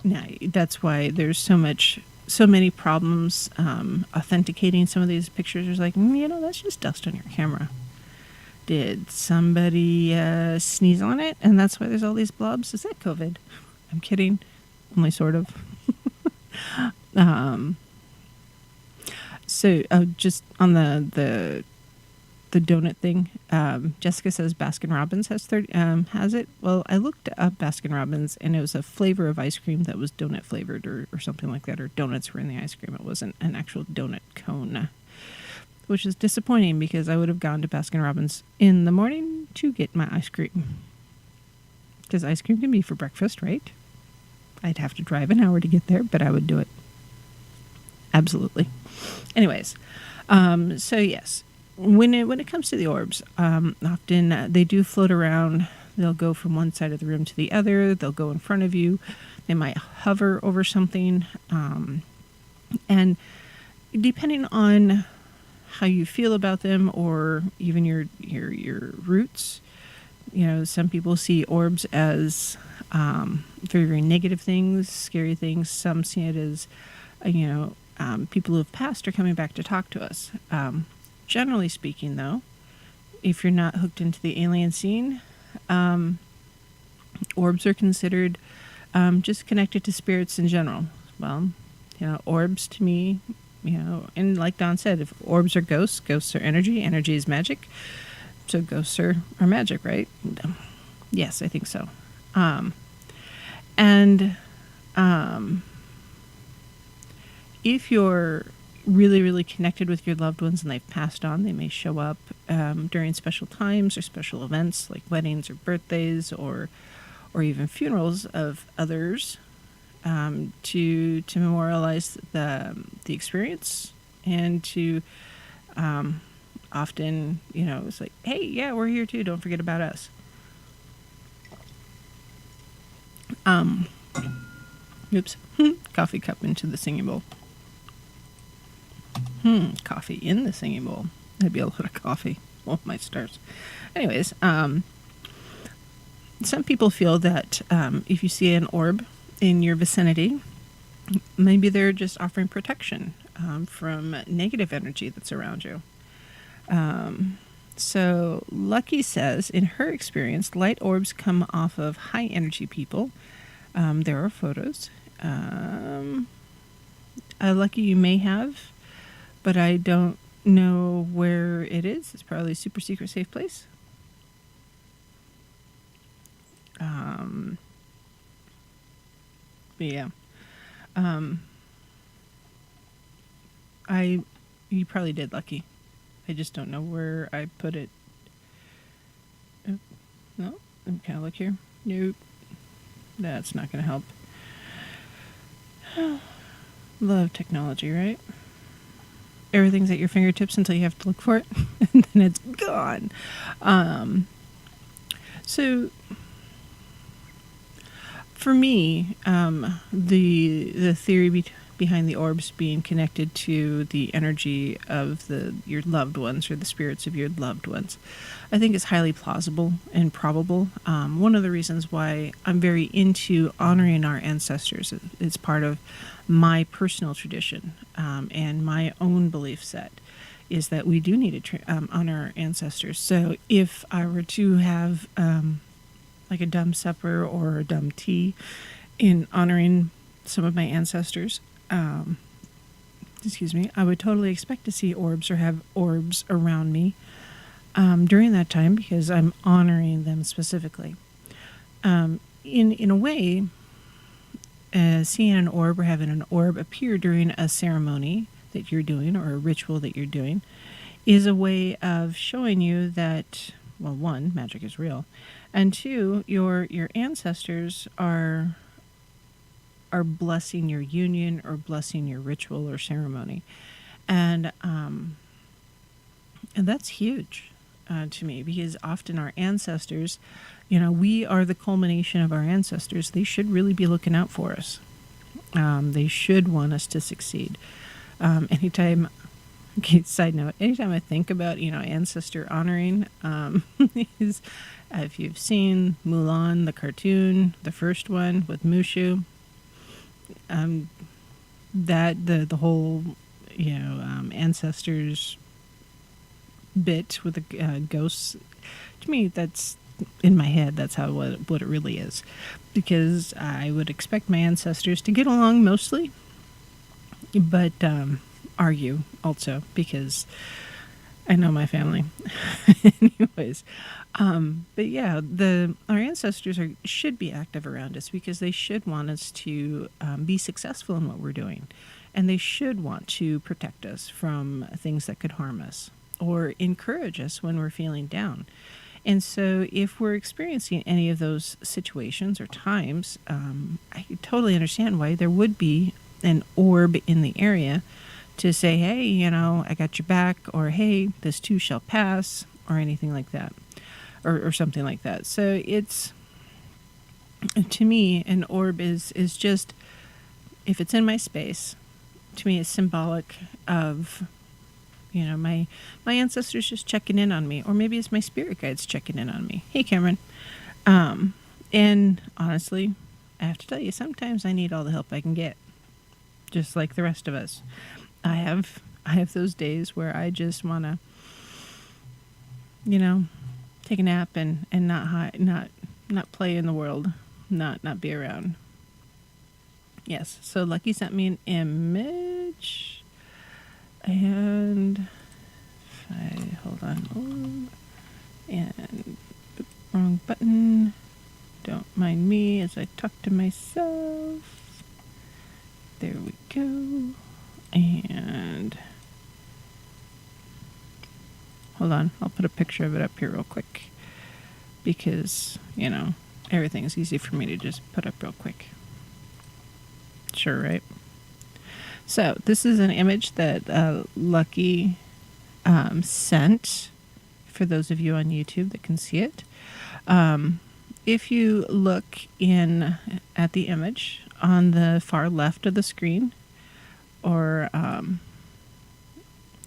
now that's why there's so many problems authenticating some of these pictures. There's like, that's just dust on your camera. Did somebody sneeze on it, and that's why there's all these blobs? Is that COVID? I'm kidding, only sort of. So just on the donut thing, Jessica says Baskin Robbins has it. Well, I looked up Baskin Robbins, and it was a flavor of ice cream that was donut flavored or something like that, or donuts were in the ice cream. It wasn't an actual donut cone, which is disappointing because I would have gone to Baskin Robbins in the morning to get my ice cream. Because ice cream can be for breakfast, right? I'd have to drive an hour to get there, but I would do it. Absolutely. Anyways, so yes. When it comes to the orbs, often they do float around. They'll go from one side of the room to the other. They'll go in front of you. They might hover over something. And depending on how you feel about them, or even your roots, some people see orbs as very, very negative things, scary things. Some see it as, people who have passed are coming back to talk to us. Generally speaking, though, if you're not hooked into the alien scene, orbs are considered just connected to spirits in general. Well, orbs to me, and like Don said, if orbs are ghosts, ghosts are energy, energy is magic. So ghosts are magic, right? Yes, I think so. If you're really, really connected with your loved ones and they've passed on, they may show up during special times or special events like weddings or birthdays or even funerals of others, to memorialize the experience, and to often, it's like, hey, yeah, we're here too, don't forget about us. Oops. Coffee cup into the singing bowl. Coffee in the singing bowl. That'd be a lot of coffee. Oh, my stars. Anyways, some people feel that if you see an orb in your vicinity, maybe they're just offering protection from negative energy that's around you. So Lucky says, in her experience, light orbs come off of high energy people. There are photos. Lucky, you may have, but I don't know where it is. It's probably a super secret safe place. But yeah. You probably did, Lucky. I just don't know where I put it. Oh, no, I'm kind of look here. Nope. That's not going to help. Love technology, right? Everything's at your fingertips until you have to look for it, and then it's gone. So, for me, the theory behind the orbs being connected to the energy of your loved ones or the spirits of your loved ones, I think is highly plausible and probable. One of the reasons why I'm very into honoring our ancestors, it's part of my personal tradition and my own belief set, is that we do need to honor our ancestors. So if I were to have like a dumb supper or a dumb tea in honoring some of my ancestors, excuse me, I would totally expect to see orbs or have orbs around me during that time because I'm honoring them specifically. In a way, seeing an orb or having an orb appear during a ceremony that you're doing or a ritual that you're doing is a way of showing you that, well, one, magic is real, and two, your ancestors are blessing your union or blessing your ritual or ceremony, and that's huge to me because often our ancestors, we are the culmination of our ancestors. They should really be looking out for us. They should want us to succeed. Anytime I think about, ancestor honoring, is if you've seen Mulan, the cartoon, the first one with Mushu, that the whole, ancestors bit with the ghosts, to me, that's in my head, that's what it really is. Because I would expect my ancestors to get along mostly, but argue also because I know my family. Anyways, but yeah, our ancestors should be active around us because they should want us to be successful in what we're doing, and they should want to protect us from things that could harm us or encourage us when we're feeling down. And so if we're experiencing any of those situations or times, I totally understand why there would be an orb in the area to say, hey, I got your back, or hey, this too shall pass, or anything like that, or something like that. So it's, to me, an orb is just, if it's in my space, to me it's symbolic of, my ancestors just checking in on me, or maybe it's my spirit guides checking in on me. Hey, Cameron. And honestly, I have to tell you, sometimes I need all the help I can get, just like the rest of us. I have those days where I just want to, take a nap and not play in the world, not be around. Yes. So Lucky sent me an image, and hold on, and wrong button. Don't mind me as I talk to myself. There we go. And hold on, I'll put a picture of it up here real quick because, everything is easy for me to just put up real quick. Sure, right? So this is an image that Lucky sent for those of you on YouTube that can see it. If you look at the image on the far left of the screen, or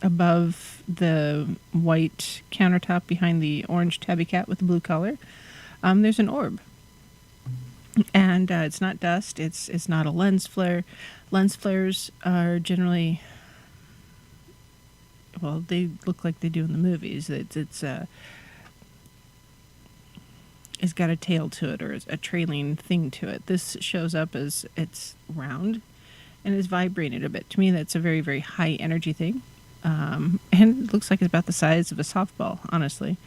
above the white countertop behind the orange tabby cat with the blue collar, there's an orb. And it's not dust, it's not a lens flare. Lens flares are generally, well, they look like they do in the movies. It's got a tail to it, or a trailing thing to it. This shows up as it's round and is vibrating a bit. To me, that's a very, very high energy thing. And it looks like it's about the size of a softball, honestly.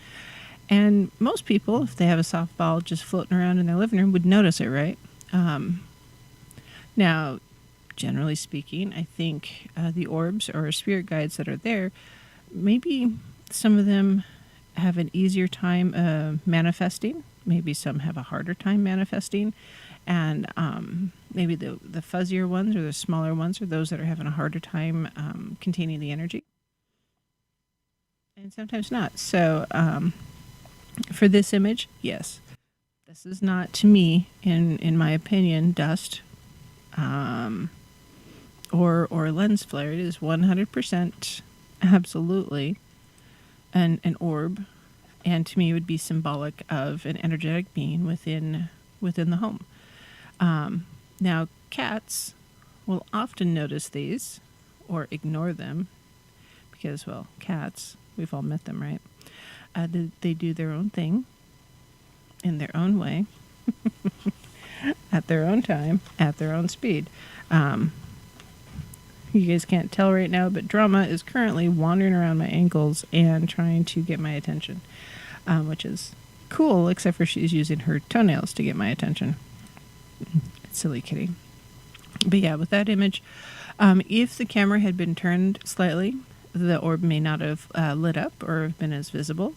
And most people, if they have a softball just floating around in their living room, would notice it, right? Now, generally speaking, I think the orbs or spirit guides that are there, maybe some of them have an easier time manifesting. Maybe some have a harder time manifesting. And maybe the fuzzier ones or the smaller ones are those that are having a harder time containing the energy. And sometimes not. So for this image, yes, this is not, to me, in my opinion, dust or lens flare. It is 100% absolutely an orb, and to me, it would be symbolic of an energetic being within the home. Now, cats will often notice these or ignore them because, well, cats, we've all met them, right? They do their own thing in their own way, at their own time, at their own speed. You guys can't tell right now, but Drama is currently wandering around my ankles and trying to get my attention, which is cool, except for she's using her toenails to get my attention. Silly kitty. But yeah, with that image, if the camera had been turned slightly, the orb may not have lit up or have been as visible,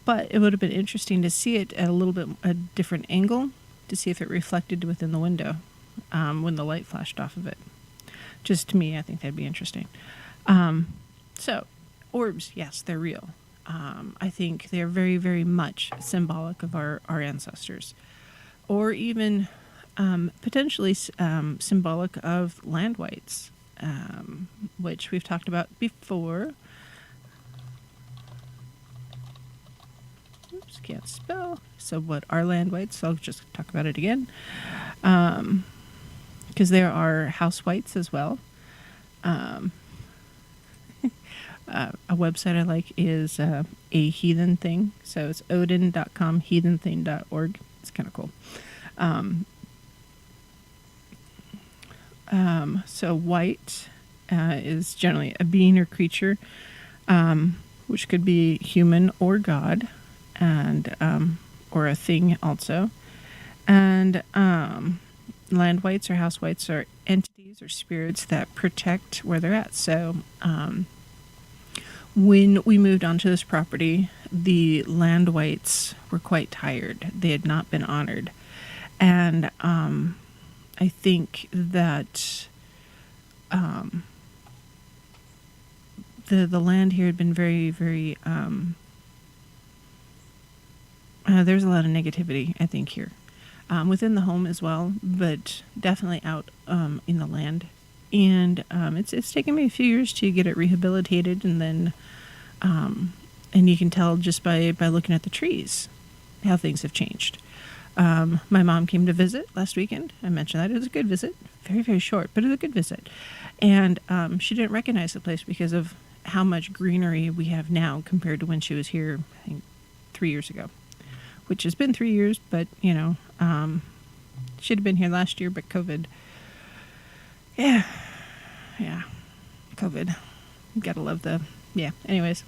but it would have been interesting to see it at a little bit a different angle to see if it reflected within the window when the light flashed off of it. Just to me, I think that'd be interesting. So, orbs, yes, they're real. I think they're very, very much symbolic of our ancestors, or even potentially symbolic of land whites, which we've talked about before. Oops, can't spell. So what are land whites? I'll just talk about it again. Because there are house whites as well. A website I like is a heathen thing. So it's odin.com, heathenthing.org. It's kind of cool. So white is generally a being or creature, which could be human or God, and or a thing also. And land whites or house whites are entities or spirits that protect where they're at. So when we moved onto this property, the land whites were quite tired. They had not been honored. And I think that the land here had been very, very there's a lot of negativity, I think, here. Within the home as well, but definitely out in the land. And it's taken me a few years to get it rehabilitated, and then and you can tell just by looking at the trees how things have changed. My mom came to visit last weekend. I mentioned that. It was a good visit. Very, very short, but it was a good visit. And she didn't recognize the place because of how much greenery we have now compared to when she was here, I think, 3 years ago. Which has been 3 years, but, you know, should have been here last year, but COVID. Yeah, COVID. Gotta love anyways.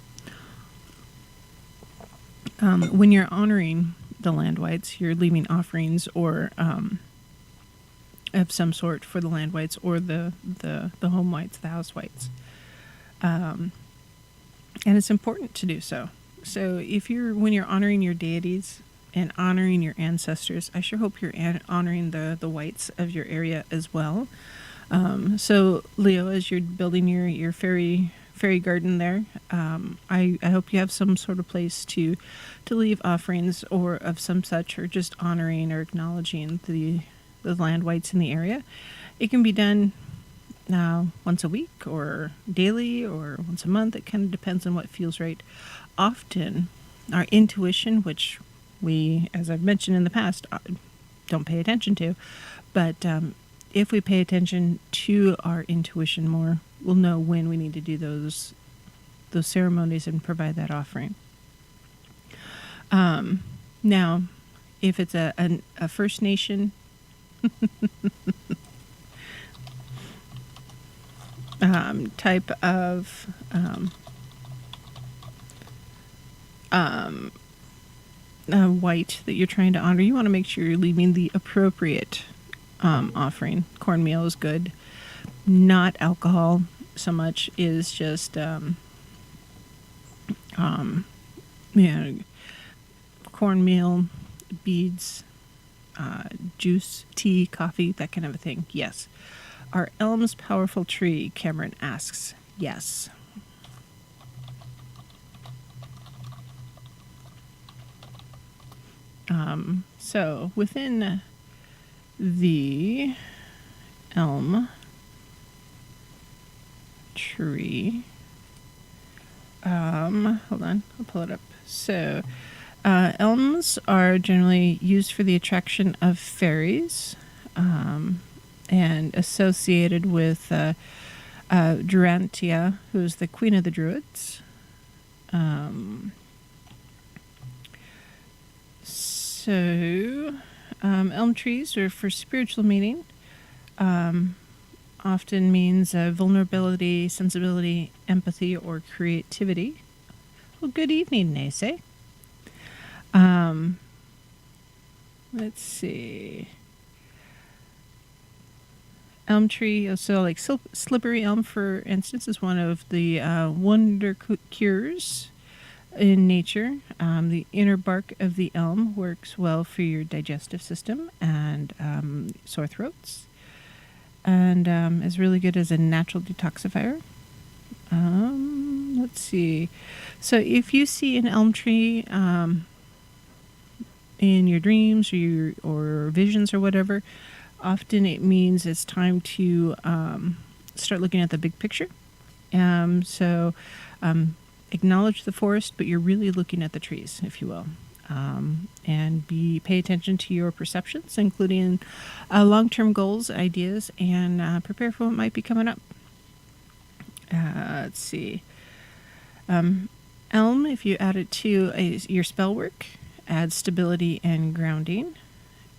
When you're honoring the land whites, you're leaving offerings or of some sort for the land whites or the home whites, the house whites. And it's important to do so. So when you're honoring your deities and honoring your ancestors, I sure hope you're honoring the whites of your area as well. So Leo, as you're building your fairy garden there, I hope you have some sort of place to leave offerings or of some such, or just honoring or acknowledging the land whites in the area. It can be done once a week or daily or once a month. It kind of depends on what feels right. Often our intuition, which we, as I've mentioned in the past, don't pay attention to, but if we pay attention to our intuition more, we'll know when we need to do those ceremonies and provide that offering. Now, if it's a First Nation, type of white that you're trying to honor, you want to make sure you're leaving the appropriate offering. Cornmeal is good. Not alcohol so much, is just cornmeal, beads, juice, tea, coffee, that kind of a thing. Yes. Are elms powerful tree? Cameron asks. Yes. So within the elm tree, hold on, I'll pull it up. So elms are generally used for the attraction of fairies, and associated with Durantia, who's the queen of the druids. Elm trees are for spiritual meaning. Often means vulnerability, sensibility, empathy, or creativity. Well, good evening, Nace. Let's see. Elm tree, so like slippery elm, for instance, is one of the wonder cures in nature. The inner bark of the elm works well for your digestive system and sore throats, and is really good as a natural detoxifier. Let's see. So if you see an elm tree in your dreams or visions or whatever, often it means it's time to start looking at the big picture. Acknowledge the forest, but you're really looking at the trees, if you will. And pay attention to your perceptions, including long-term goals, ideas, and prepare for what might be coming up. Let's see. Elm, if you add it to your spell work, adds stability and grounding.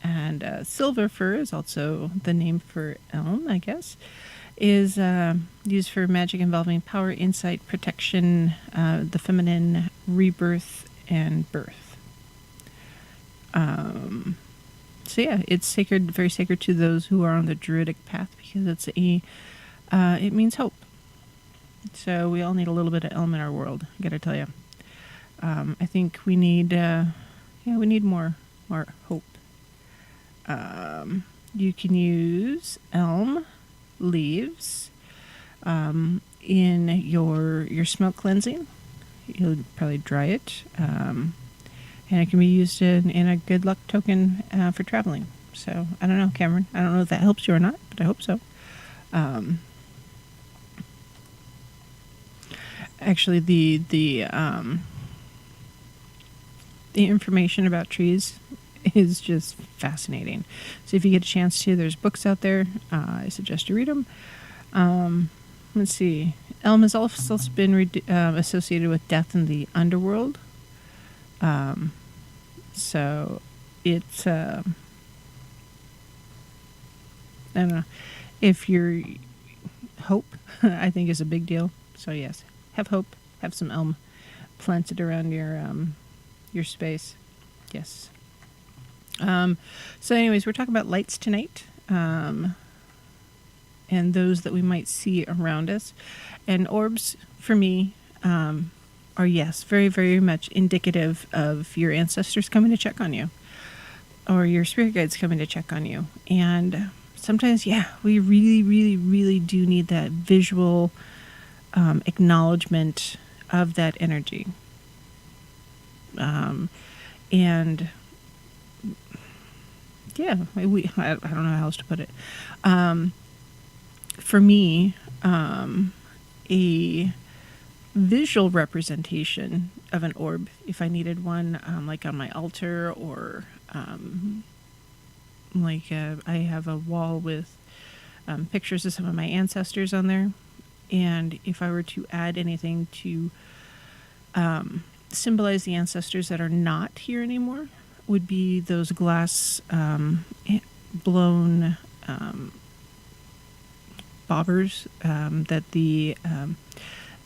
And silver fir is also the name for elm, I guess, is used for magic involving power, insight, protection, the feminine, rebirth, and birth. So yeah, it's sacred, very sacred to those who are on the druidic path, because it means hope. So we all need a little bit of elm in our world, I gotta tell you. I think we need more hope. You can use elm leaves in your smoke cleansing. You'll probably dry it, and it can be used in a good luck token for traveling. So I don't know, Cameron. I don't know if that helps you or not, but I hope so. Actually, the information about trees is just fascinating. So if you get a chance to, there's books out there. I suggest you read them. Let's see. Elm has also been associated with death in the underworld. So it's I don't know. If you're hope, I think is a big deal. So yes, have hope. Have some elm planted around your space. Yes. So anyways, we're talking about lights tonight, and those that we might see around us. And orbs, for me, are, yes, very, very much indicative of your ancestors coming to check on you, or your spirit guides coming to check on you. And sometimes, yeah, we really, really, really do need that visual acknowledgement of that energy. And yeah, I don't know how else to put it. For me, a visual representation of an orb, if I needed one, like on my altar, or I have a wall with pictures of some of my ancestors on there. And if I were to add anything to symbolize the ancestors that are not here anymore, would be those glass blown bobbers that the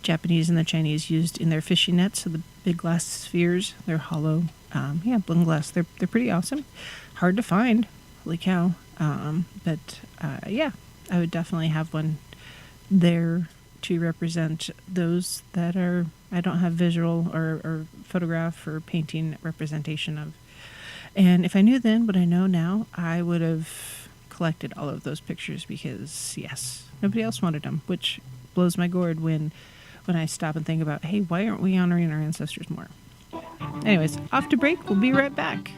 Japanese and the Chinese used in their fishing nets. So the big glass spheres, they're hollow. Blown glass. They're pretty awesome. Hard to find. Holy cow. But I would definitely have one there to represent those that I don't have visual or photograph or painting representation of. And if I knew then what I know now, I would have collected all of those pictures because, yes, nobody else wanted them, which blows my gourd when I stop and think about, hey, why aren't we honoring our ancestors more? Anyways, off to break. We'll be right back.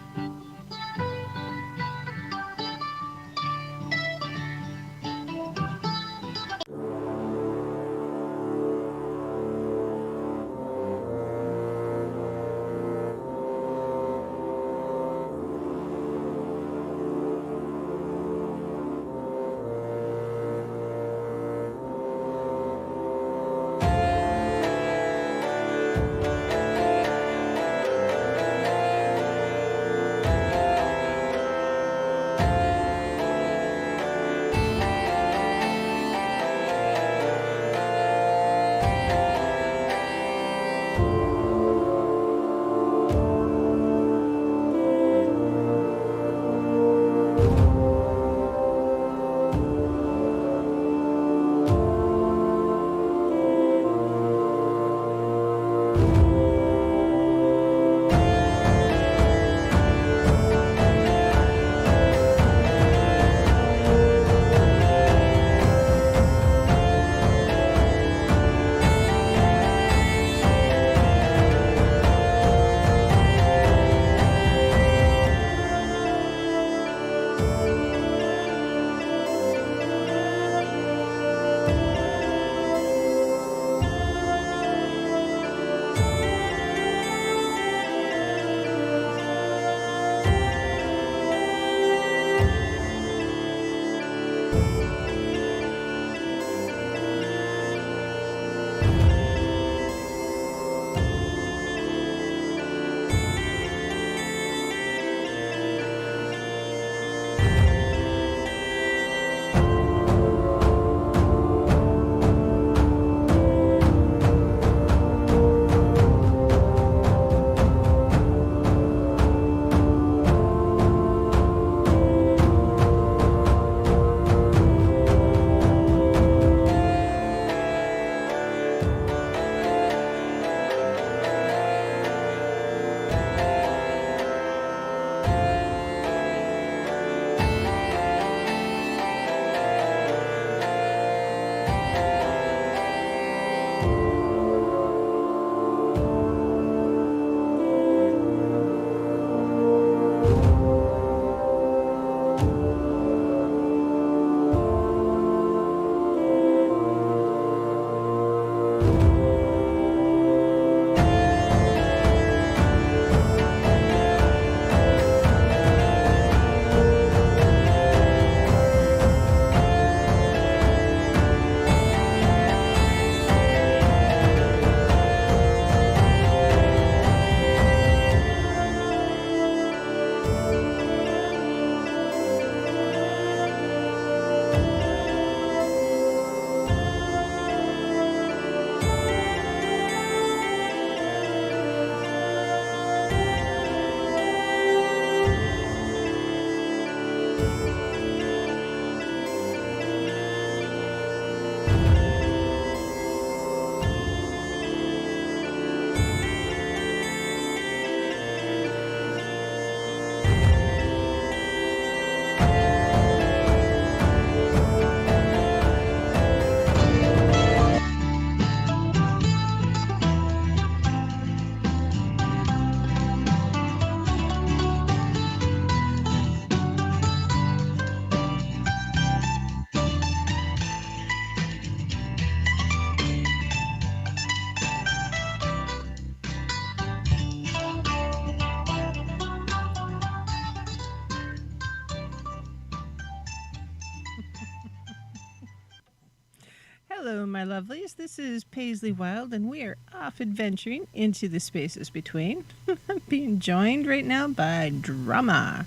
Hello, my lovelies. This is Paisley Wild, and we are off adventuring into the spaces between. I'm being joined right now by Drama.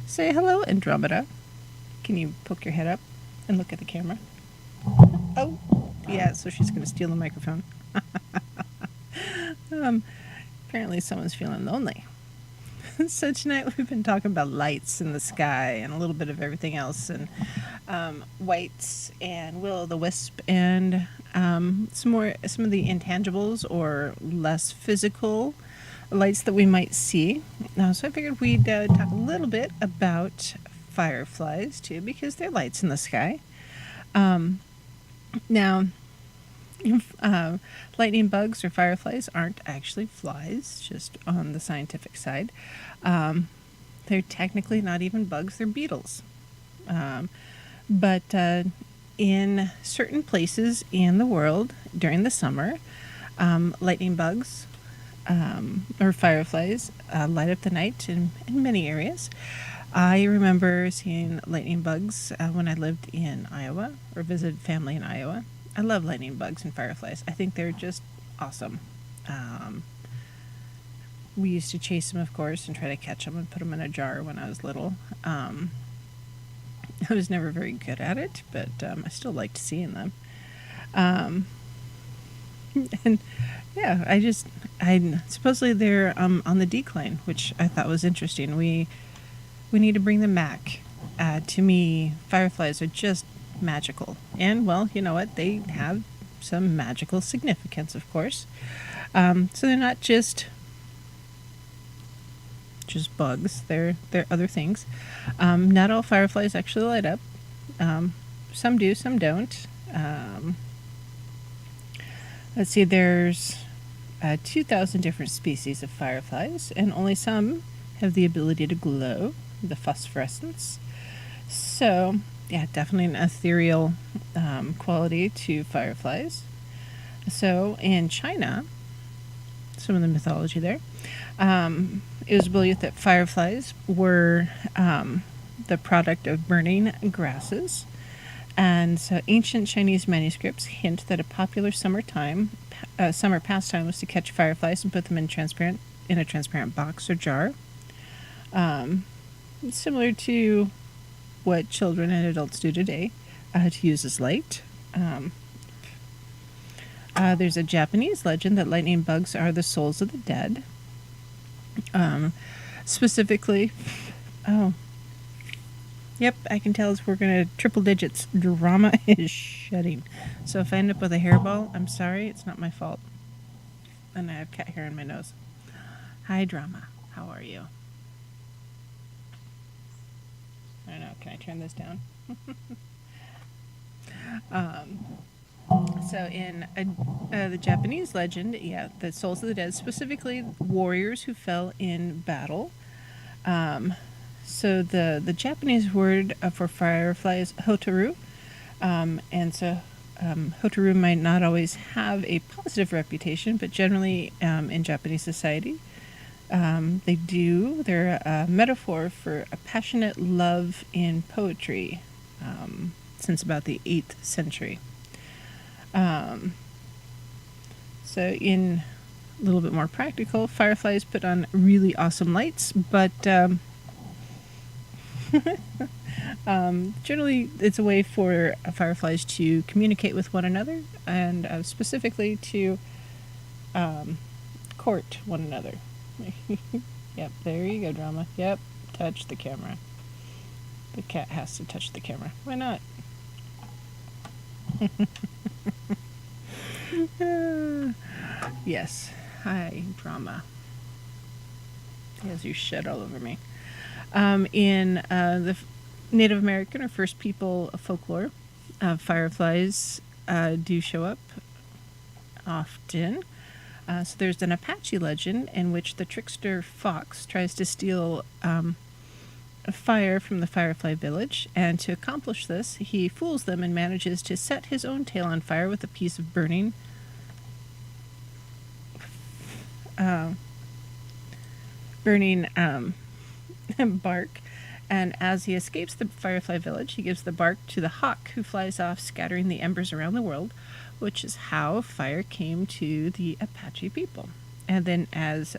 Say hello, Andromeda. Can you poke your head up and look at the camera? Oh, yeah, so she's going to steal the microphone. Apparently someone's feeling lonely. So tonight we've been talking about lights in the sky and a little bit of everything else, and whites and will-o'-the-wisp, and some of the intangibles or less physical lights that we might see. So I figured we'd talk a little bit about fireflies too, because they're lights in the sky. Now, lightning bugs or fireflies aren't actually flies, just on the scientific side. They're technically not even bugs, they're beetles. But in certain places in the world during the summer, lightning bugs or fireflies light up the night in many areas. I remember seeing lightning bugs when I lived in Iowa or visited family in Iowa. I love lightning bugs and fireflies. I think they're just awesome. We used to chase them, of course, and try to catch them and put them in a jar when I was little. I was never very good at it, but I still liked seeing them. And yeah, I supposedly they're on the decline, which I thought was interesting. We need to bring them back. To me, fireflies are just magical. And, well, you know what? They have some magical significance, of course. So they're not just bugs. They're other things. Not all fireflies actually light up. Some do, some don't. Let's see, there's 2,000 different species of fireflies, and only some have the ability to glow, the phosphorescence. So, yeah, definitely an ethereal quality to fireflies. So, in China, some of the mythology there, it was believed that fireflies were the product of burning grasses. And so ancient Chinese manuscripts hint that a popular summer pastime was to catch fireflies and put them in a transparent box or jar. Similar to what children and adults do today to use as light. There's a Japanese legend that lightning bugs are the souls of the dead. Specifically, yep, I can tell as we're going to triple digits. Drama is shedding. So if I end up with a hairball, I'm sorry, it's not my fault. And I have cat hair in my nose. Hi, Drama. How are you? I don't know. Can I turn this down? So in the Japanese legend, yeah, the souls of the dead, specifically warriors who fell in battle. So the Japanese word for firefly is hotaru. And so hotaru might not always have a positive reputation, but generally in Japanese society, they do. They're a metaphor for a passionate love in poetry since about the 8th century. So in a little bit more practical, fireflies put on really awesome lights, but generally it's a way for fireflies to communicate with one another and specifically to court one another. Yep, there you go, Drama. Yep, touch the camera. The cat has to touch the camera. Why not? Yes. Hi, Drama. As you shed all over me. In the Native American or First People folklore, fireflies do show up often. So there's an Apache legend in which the trickster fox tries to steal a fire from the firefly village, and to accomplish this, he fools them and manages to set his own tail on fire with a piece of burning bark. And as he escapes the firefly village, he gives the bark to the hawk, who flies off, scattering the embers around the world, which is how fire came to the Apache people. And then as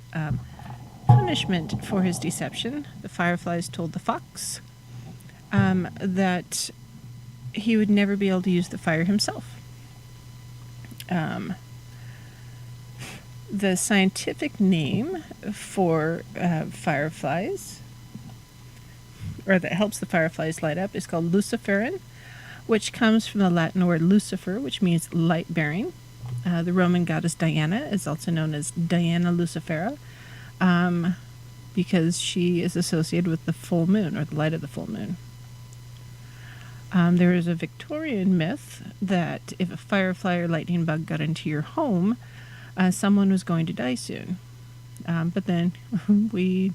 punishment for his deception, the fireflies told the fox that he would never be able to use the fire himself. Um, the scientific name for fireflies, or that helps the fireflies light up, is called luciferin, which comes from the Latin word lucifer, which means light bearing. The Roman goddess Diana is also known as Diana Lucifera, because she is associated with the full moon, or the light of the full moon. There is a Victorian myth that if a firefly or lightning bug got into your home, someone was going to die soon. But then we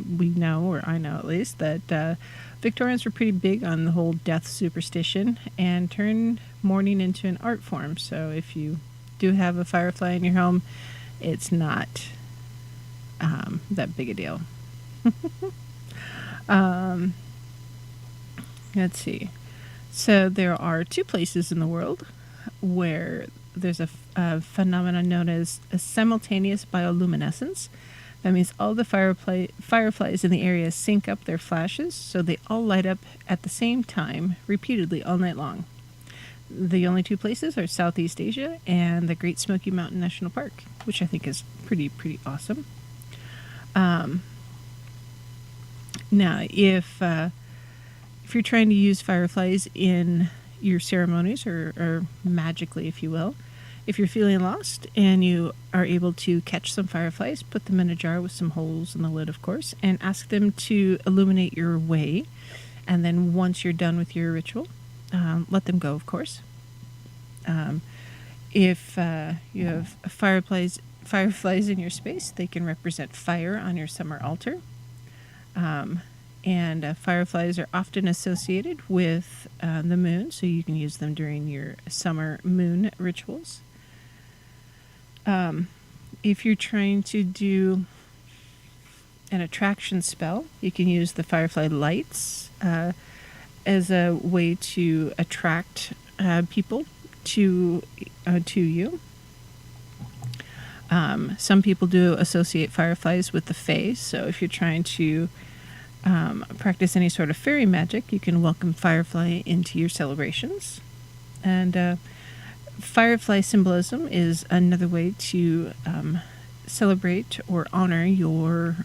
know, or I know at least, that Victorians were pretty big on the whole death superstition and turned mourning into an art form. So if you do have a firefly in your home, it's not that big a deal. Let's see. So there are two places in the world where there's a phenomenon known as a simultaneous bioluminescence. That means all the fireflies in the area sync up their flashes, so they all light up at the same time, repeatedly all night long. The only two places are Southeast Asia and the Great Smoky Mountain National Park, which I think is pretty awesome. Now, if you're trying to use fireflies in your ceremonies, or magically, if you will, if you're feeling lost and you are able to catch some fireflies, put them in a jar with some holes in the lid, of course, and ask them to illuminate your way. And then once you're done with your ritual, let them go, of course. If you have fireflies in your space, they can represent fire on your summer altar. And fireflies are often associated with the moon, so you can use them during your summer moon rituals. If you're trying to do an attraction spell, you can use the firefly lights as a way to attract people to you. Some people do associate fireflies with the fae, so if you're trying to practice any sort of fairy magic, you can welcome firefly into your celebrations. And firefly symbolism is another way to celebrate or honor your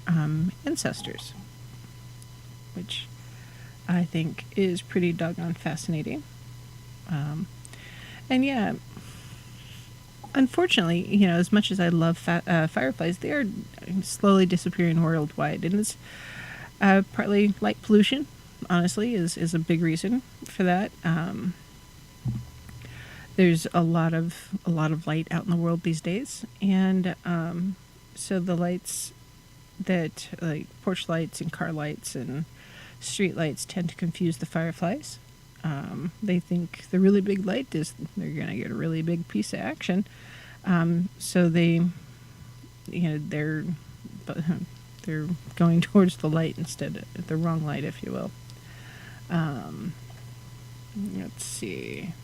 ancestors, which I think is pretty doggone fascinating. And yeah, unfortunately, as much as I love fireflies, they are slowly disappearing worldwide, and it's partly light pollution, honestly, is a big reason for that. There's a lot of light out in the world these days, and so the lights that, like porch lights and car lights and street lights, tend to confuse the fireflies. They think the really big light is they're gonna get a really big piece of action, so they, they're going towards the light instead of the wrong light, if you will. Let's see.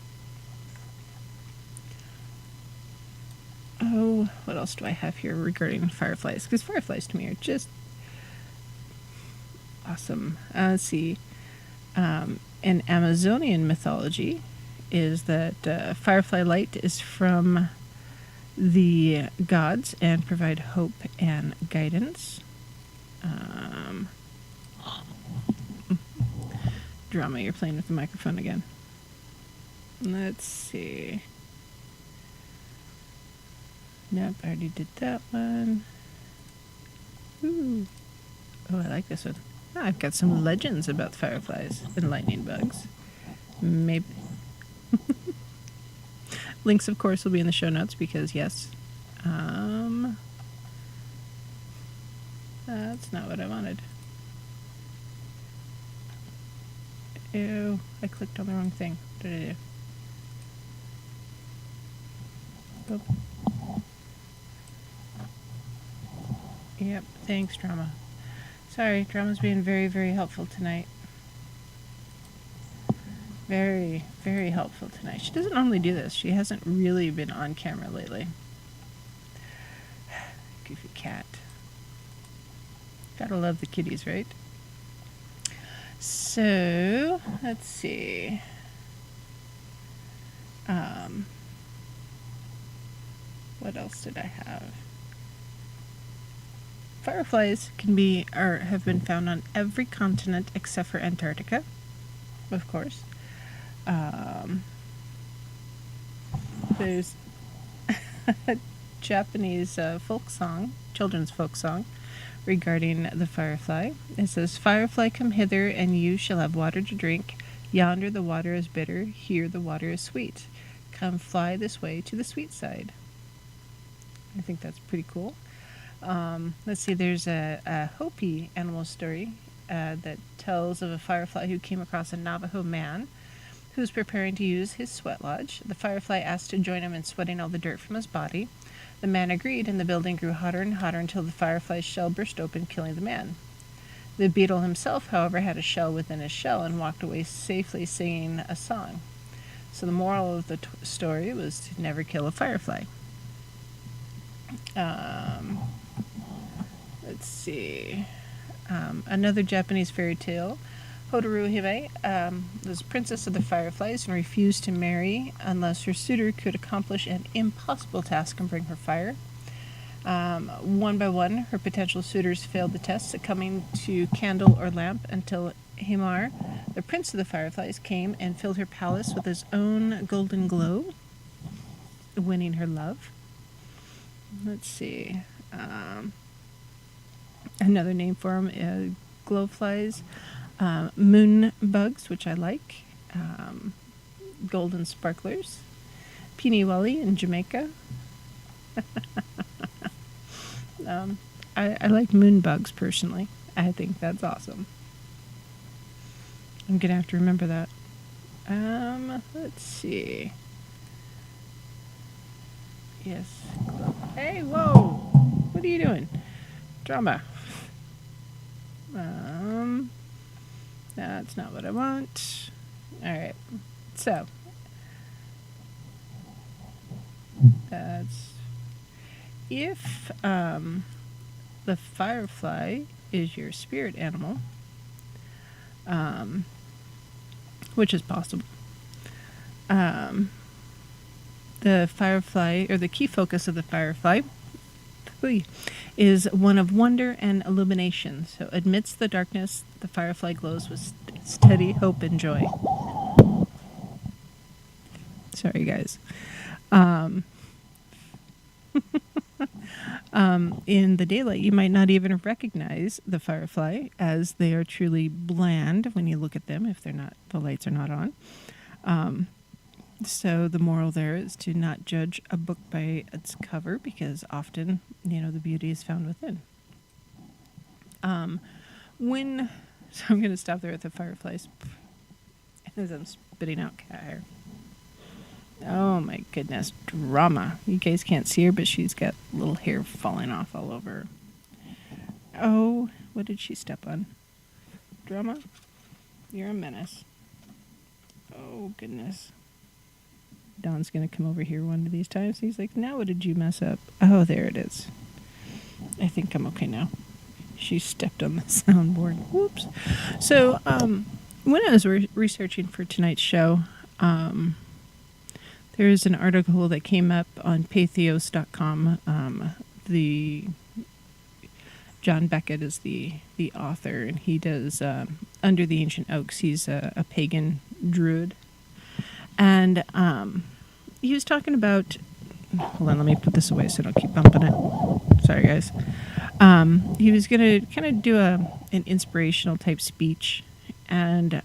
Oh, what else do I have here regarding fireflies? Because fireflies to me are just awesome. Let's see. In Amazonian mythology is that firefly light is from the gods and provide hope and guidance. Drama, you're playing with the microphone again. Let's see. Nope, I already did that one. Ooh. Oh, I like this one. Oh, I've got some legends about fireflies and lightning bugs. Maybe. Links, of course, will be in the show notes because, yes. That's not what I wanted. Ew, I clicked on the wrong thing. What did I do? Oh. Yep, thanks, Drama. Sorry, Drama's being very, very helpful tonight. Very, very helpful tonight. She doesn't normally do this. She hasn't really been on camera lately. Goofy cat. Gotta love the kitties, right? So, let's see. What else did I have? Fireflies can be or have been found on every continent except for Antarctica, of course. There's a Japanese children's folk song, regarding the firefly. It says, "Firefly, come hither, and you shall have water to drink. Yonder the water is bitter, here the water is sweet. Come fly this way to the sweet side." I think that's pretty cool. Let's see, there's a Hopi animal story that tells of a firefly who came across a Navajo man who was preparing to use his sweat lodge. The firefly asked to join him in sweating all the dirt from his body. The man agreed, and the building grew hotter and hotter until the firefly's shell burst open, killing the man. The beetle himself, however, had a shell within his shell and walked away safely singing a song. So the moral of the story was to never kill a firefly. Let's see. Another Japanese fairy tale. Hotaruhime was princess of the fireflies and refused to marry unless her suitor could accomplish an impossible task and bring her fire. One by one, her potential suitors failed the test, succumbing to candle or lamp until Himar, the prince of the fireflies, came and filled her palace with his own golden glow, winning her love. Let's see. Another name for them, glowflies, moon bugs, which I like, golden sparklers, piniwali in Jamaica. I like moon bugs personally. I think that's awesome. I'm gonna have to remember that. Let's see. Yes. Hey, whoa! What are you doing? Drama. That's not what I want. Alright. So. That's... If, the firefly is your spirit animal, which is possible, the firefly, or the key focus of the firefly, is one of wonder and illumination. So amidst the darkness, the firefly glows with steady hope and joy. Sorry, guys. In the daylight, you might not even recognize the firefly, as they are truly bland when you look at them if the lights are not on. So the moral there is to not judge a book by its cover, because often, the beauty is found within. So I'm going to stop there with the fireflies as I'm spitting out cat hair. Oh my goodness, drama. You guys can't see her, but she's got little hair falling off all over her. Oh, what did she step on? Drama? You're a menace. Oh goodness. Don's going to come over here one of these times. He's like, now what did you mess up? Oh, there it is. I think I'm okay now. She stepped on the soundboard. Whoops. So, when I was researching for tonight's show, there's an article that came up on pathos.com. John Beckett is the author, and he does Under the Ancient Oaks. He's a pagan druid. And he was talking about... Hold on, let me put this away so I don't keep bumping it. Sorry, guys. He was going to kind of do an inspirational type speech. And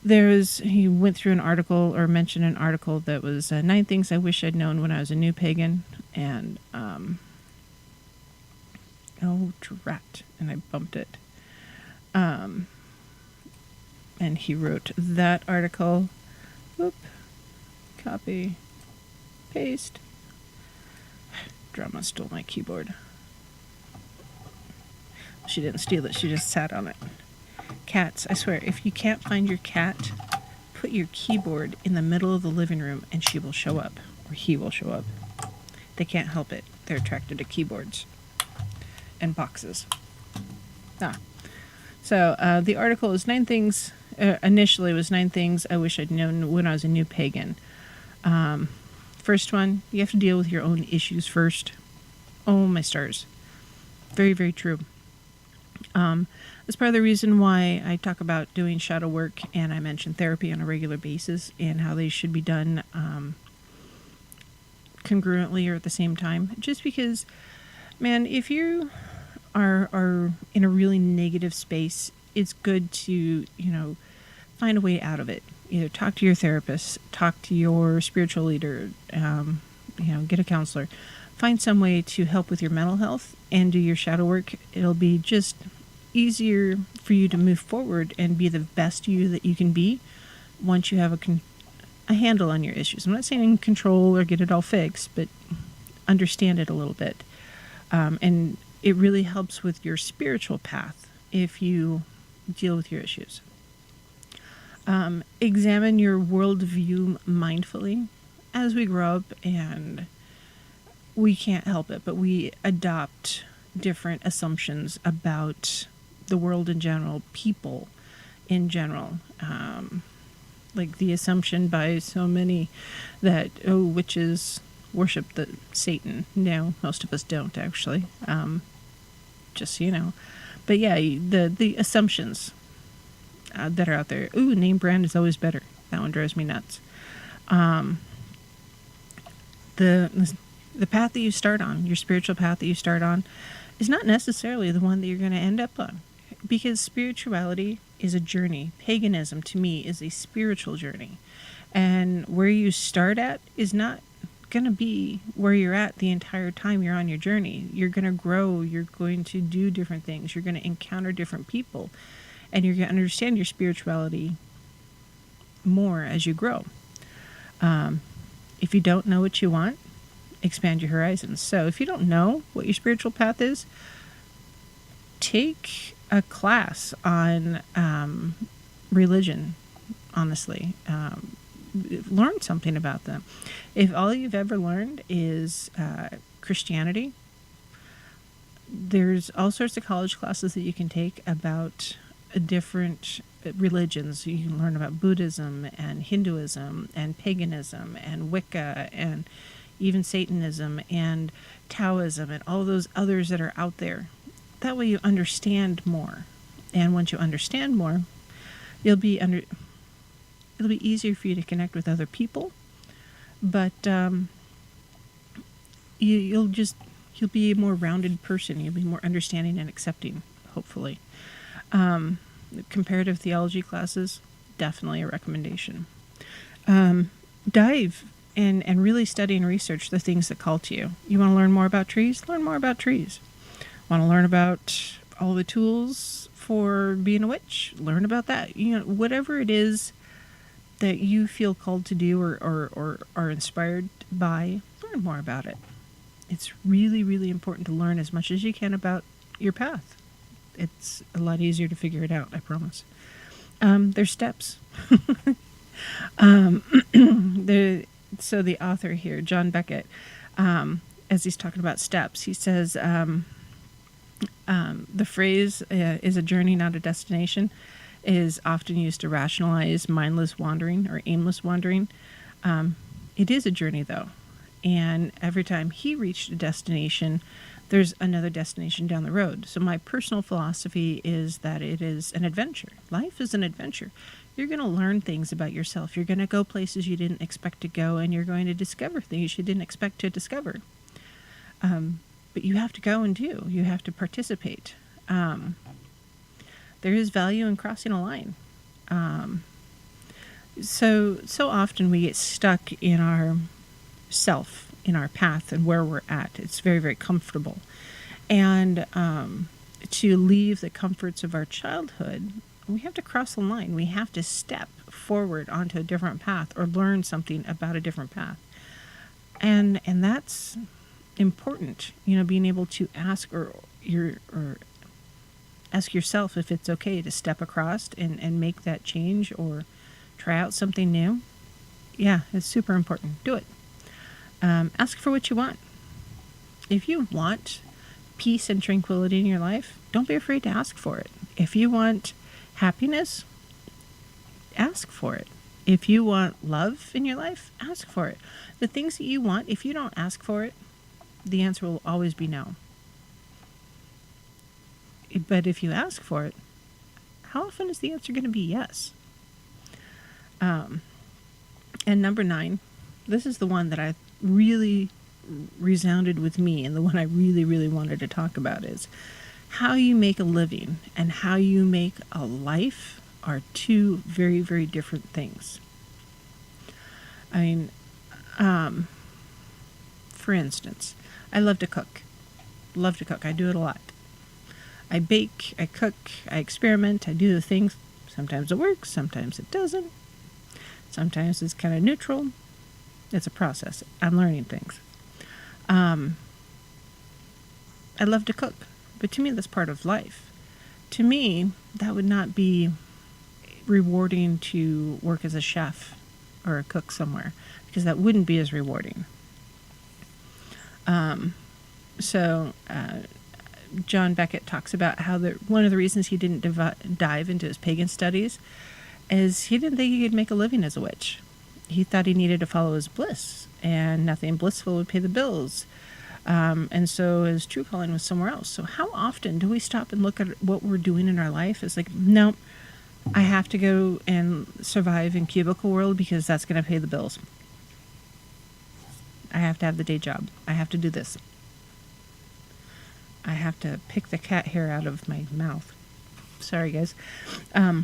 he went through an article, or mentioned an article that was 9 Things I Wish I'd Known When I Was a New Pagan. And, oh, drat. And I bumped it. And he wrote that article. Whoop. Copy. Paste. Drama stole my keyboard. She didn't steal it. She just sat on it. Cats, I swear, if you can't find your cat, put your keyboard in the middle of the living room and she will show up. Or he will show up. They can't help it. They're attracted to keyboards. And boxes. So, the article is 9 things... initially it was 9 things I wish I'd known when I was a new pagan. First one, you have to deal with your own issues first. Oh, my stars. Very, very true. That's part of the reason why I talk about doing shadow work, and I mention therapy on a regular basis and how they should be done congruently or at the same time. Just because, man, if you are in a really negative space, it's good to, find a way out of it. Either talk to your therapist, talk to your spiritual leader, get a counselor. Find some way to help with your mental health and do your shadow work. It'll be just easier for you to move forward and be the best you that you can be once you have a handle on your issues. I'm not saying control or get it all fixed, but understand it a little bit. And it really helps with your spiritual path if you deal with your issues. Examine your worldview mindfully. As we grow up, and we can't help it, but we adopt different assumptions about the world in general, people in general. Like the assumption by so many that, witches worship Satan. No, most of us don't, actually. Just so you know. But yeah, the assumptions that are out there. Ooh, name brand is always better. That one drives me nuts. The path that you start on, your spiritual path that you start on, is not necessarily the one that you're going to end up on. Because spirituality is a journey. Paganism, to me, is a spiritual journey. And where you start at is not going to be where you're at the entire time you're on your journey. You're going to grow. You're going to do different things. You're going to encounter different people. And you're going to understand your spirituality more as you grow. If you don't know what you want, expand your horizons. So if you don't know what your spiritual path is, take a class on religion, honestly. Learn something about them. If all you've ever learned is Christianity, there's all sorts of college classes that you can take about different religions. You can learn about Buddhism and Hinduism and paganism and Wicca and even Satanism and Taoism and all those others that are out there. That way you understand more. And once you understand more, it'll be easier for you to connect with other people. But you'll be a more rounded person. You'll be more understanding and accepting, hopefully. Comparative theology classes, definitely a recommendation. Dive and really study and research the things that call to you. You want to learn more about trees? Learn more about trees. Want to learn about all the tools for being a witch? Learn about that. Whatever it is that you feel called to do or are inspired by, learn more about it. It's really, really important to learn as much as you can about your path. It's a lot easier to figure it out, I promise. There's steps. So the author here, John Beckett, as he's talking about steps, he says the phrase is a journey, not a destination, is often used to rationalize mindless wandering or aimless wandering. It is a journey, though. And every time he reached a destination, there's another destination down the road. So my personal philosophy is that it is an adventure. Life is an adventure. You're going to learn things about yourself. You're going to go places you didn't expect to go, and you're going to discover things you didn't expect to discover. But you have to go and do. You have to participate. There is value in crossing a line. So often we get stuck in our self, in our path and where we're at. It's very, very comfortable. And to leave the comforts of our childhood, we have to cross the line. We have to step forward onto a different path or learn something about a different path. And that's important, being able to ask or ask yourself if it's okay to step across and make that change or try out something new. Yeah, it's super important. Do it. Ask for what you want. If you want peace and tranquility in your life, don't be afraid to ask for it. If you want happiness, ask for it. If you want love in your life, ask for it. The things that you want, if you don't ask for it, the answer will always be no. But if you ask for it, how often is the answer going to be yes? And number 9, this is the one that I really resounded with me, and the one I really, really wanted to talk about is how you make a living and how you make a life are two very, very different things. I mean, for instance, I love to cook. Love to cook. I do it a lot. I bake, I cook, I experiment, I do the things. Sometimes it works, sometimes it doesn't. Sometimes it's kind of neutral. It's a process. I'm learning things. I love to cook, but to me that's part of life. To me, that would not be rewarding to work as a chef or a cook somewhere, because that wouldn't be as rewarding. John Beckett talks about how one of the reasons he didn't dive into his pagan studies is he didn't think he could make a living as a witch. He thought he needed to follow his bliss, and nothing blissful would pay the bills. And so his true calling was somewhere else. So how often do we stop and look at what we're doing in our life? It's like, no, I have to go and survive in cubicle world because that's going to pay the bills. I have to have the day job. I have to do this. I have to pick the cat hair out of my mouth. Sorry, guys. I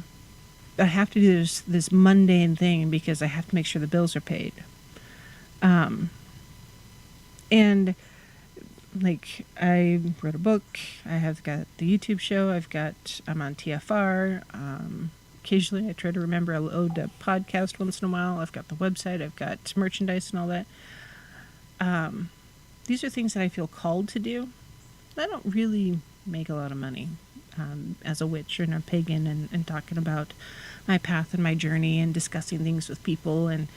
have to do this mundane thing because I have to make sure the bills are paid. And like, I wrote a book. I have got the YouTube show. I'm on TFR. Occasionally I try to remember I load a podcast once in a while. I've got the website. I've got merchandise and all that. These are things that I feel called to do. I don't really make a lot of money as a witch and a pagan and talking about my path and my journey and discussing things with people and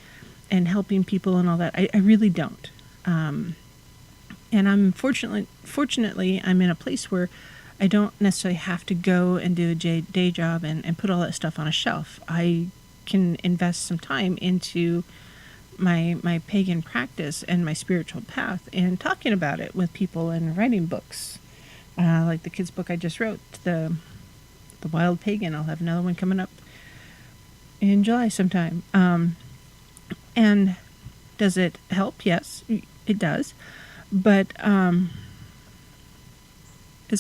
helping people and all that. I really don't. And I'm fortunately, I'm in a place where I don't necessarily have to go and do a day job and put all that stuff on a shelf. I can invest some time into my pagan practice and my spiritual path and talking about it with people and writing books. Like the kids' book I just wrote, the Wild Pagan. I'll have another one coming up in July sometime. And does it help? Yes, it does. But as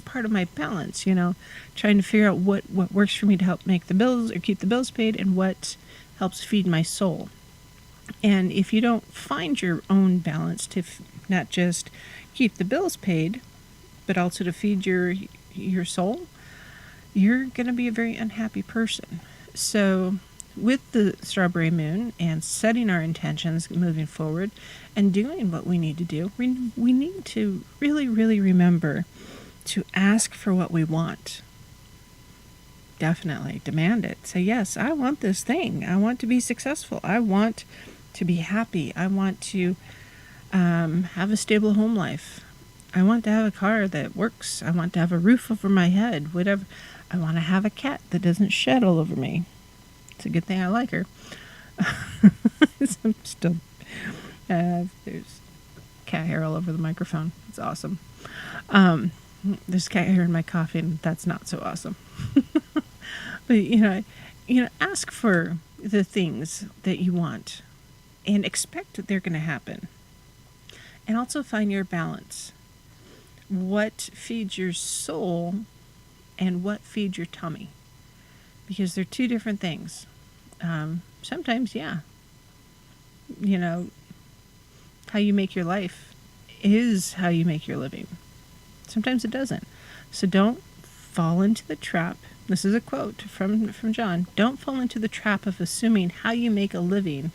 part of my balance, trying to figure out what works for me to help make the bills or keep the bills paid and what helps feed my soul. And if you don't find your own balance to not just keep the bills paid, but also to feed your soul, you're going to be a very unhappy person. So with the strawberry moon and setting our intentions moving forward and doing what we need to do, we need to really, really remember to ask for what we want. Definitely demand it. Say, yes, I want this thing. I want to be successful. I want to be happy. I want to have a stable home life. I want to have a car that works. I want to have a roof over my head, whatever. I want to have a cat that doesn't shed all over me. It's a good thing I like her. I'm still, there's cat hair all over the microphone. It's awesome. There's cat hair in my coffee, and that's not so awesome. But, ask for the things that you want and expect that they're going to happen. And also find your balance. What feeds your soul and what feeds your tummy? Because they're two different things. Sometimes, yeah. How you make your life is how you make your living. Sometimes it doesn't. So don't fall into the trap. This is a quote from John. Don't fall into the trap of assuming how you make a living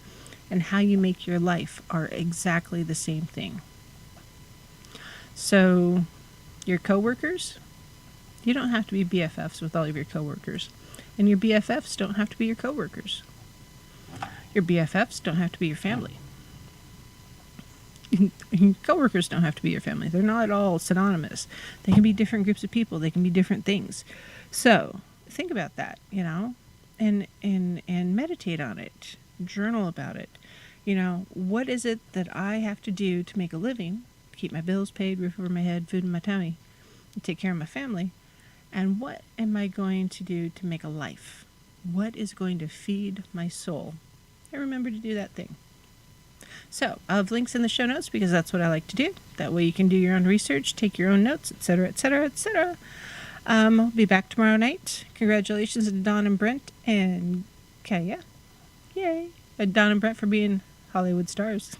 and how you make your life are exactly the same thing. So, your coworkers, you don't have to be BFFs with all of your coworkers. And your BFFs don't have to be your coworkers. Your BFFs don't have to be your family. Coworkers don't have to be your family. They're not all synonymous. They can be different groups of people. They can be different things. So, think about that, and meditate on it. Journal about it. You know, what is it that I have to do to make a living, to keep my bills paid, roof over my head, food in my tummy, and take care of my family? And what am I going to do to make a life? What is going to feed my soul? I remember to do that thing. So I'll have links in the show notes because that's what I like to do. That way you can do your own research, take your own notes, etc., etc., etc. I'll be back tomorrow night. Congratulations to Don and Brent and Kaya. Yay. Don and Brent for being Hollywood stars.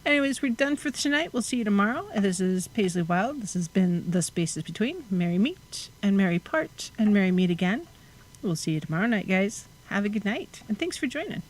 Anyways, we're done for tonight. We'll see you tomorrow. This is Paisley Wild. This has been The Spaces Between. Merry meet and merry part and merry meet again. We'll see you tomorrow night, guys. Have a good night. And thanks for joining.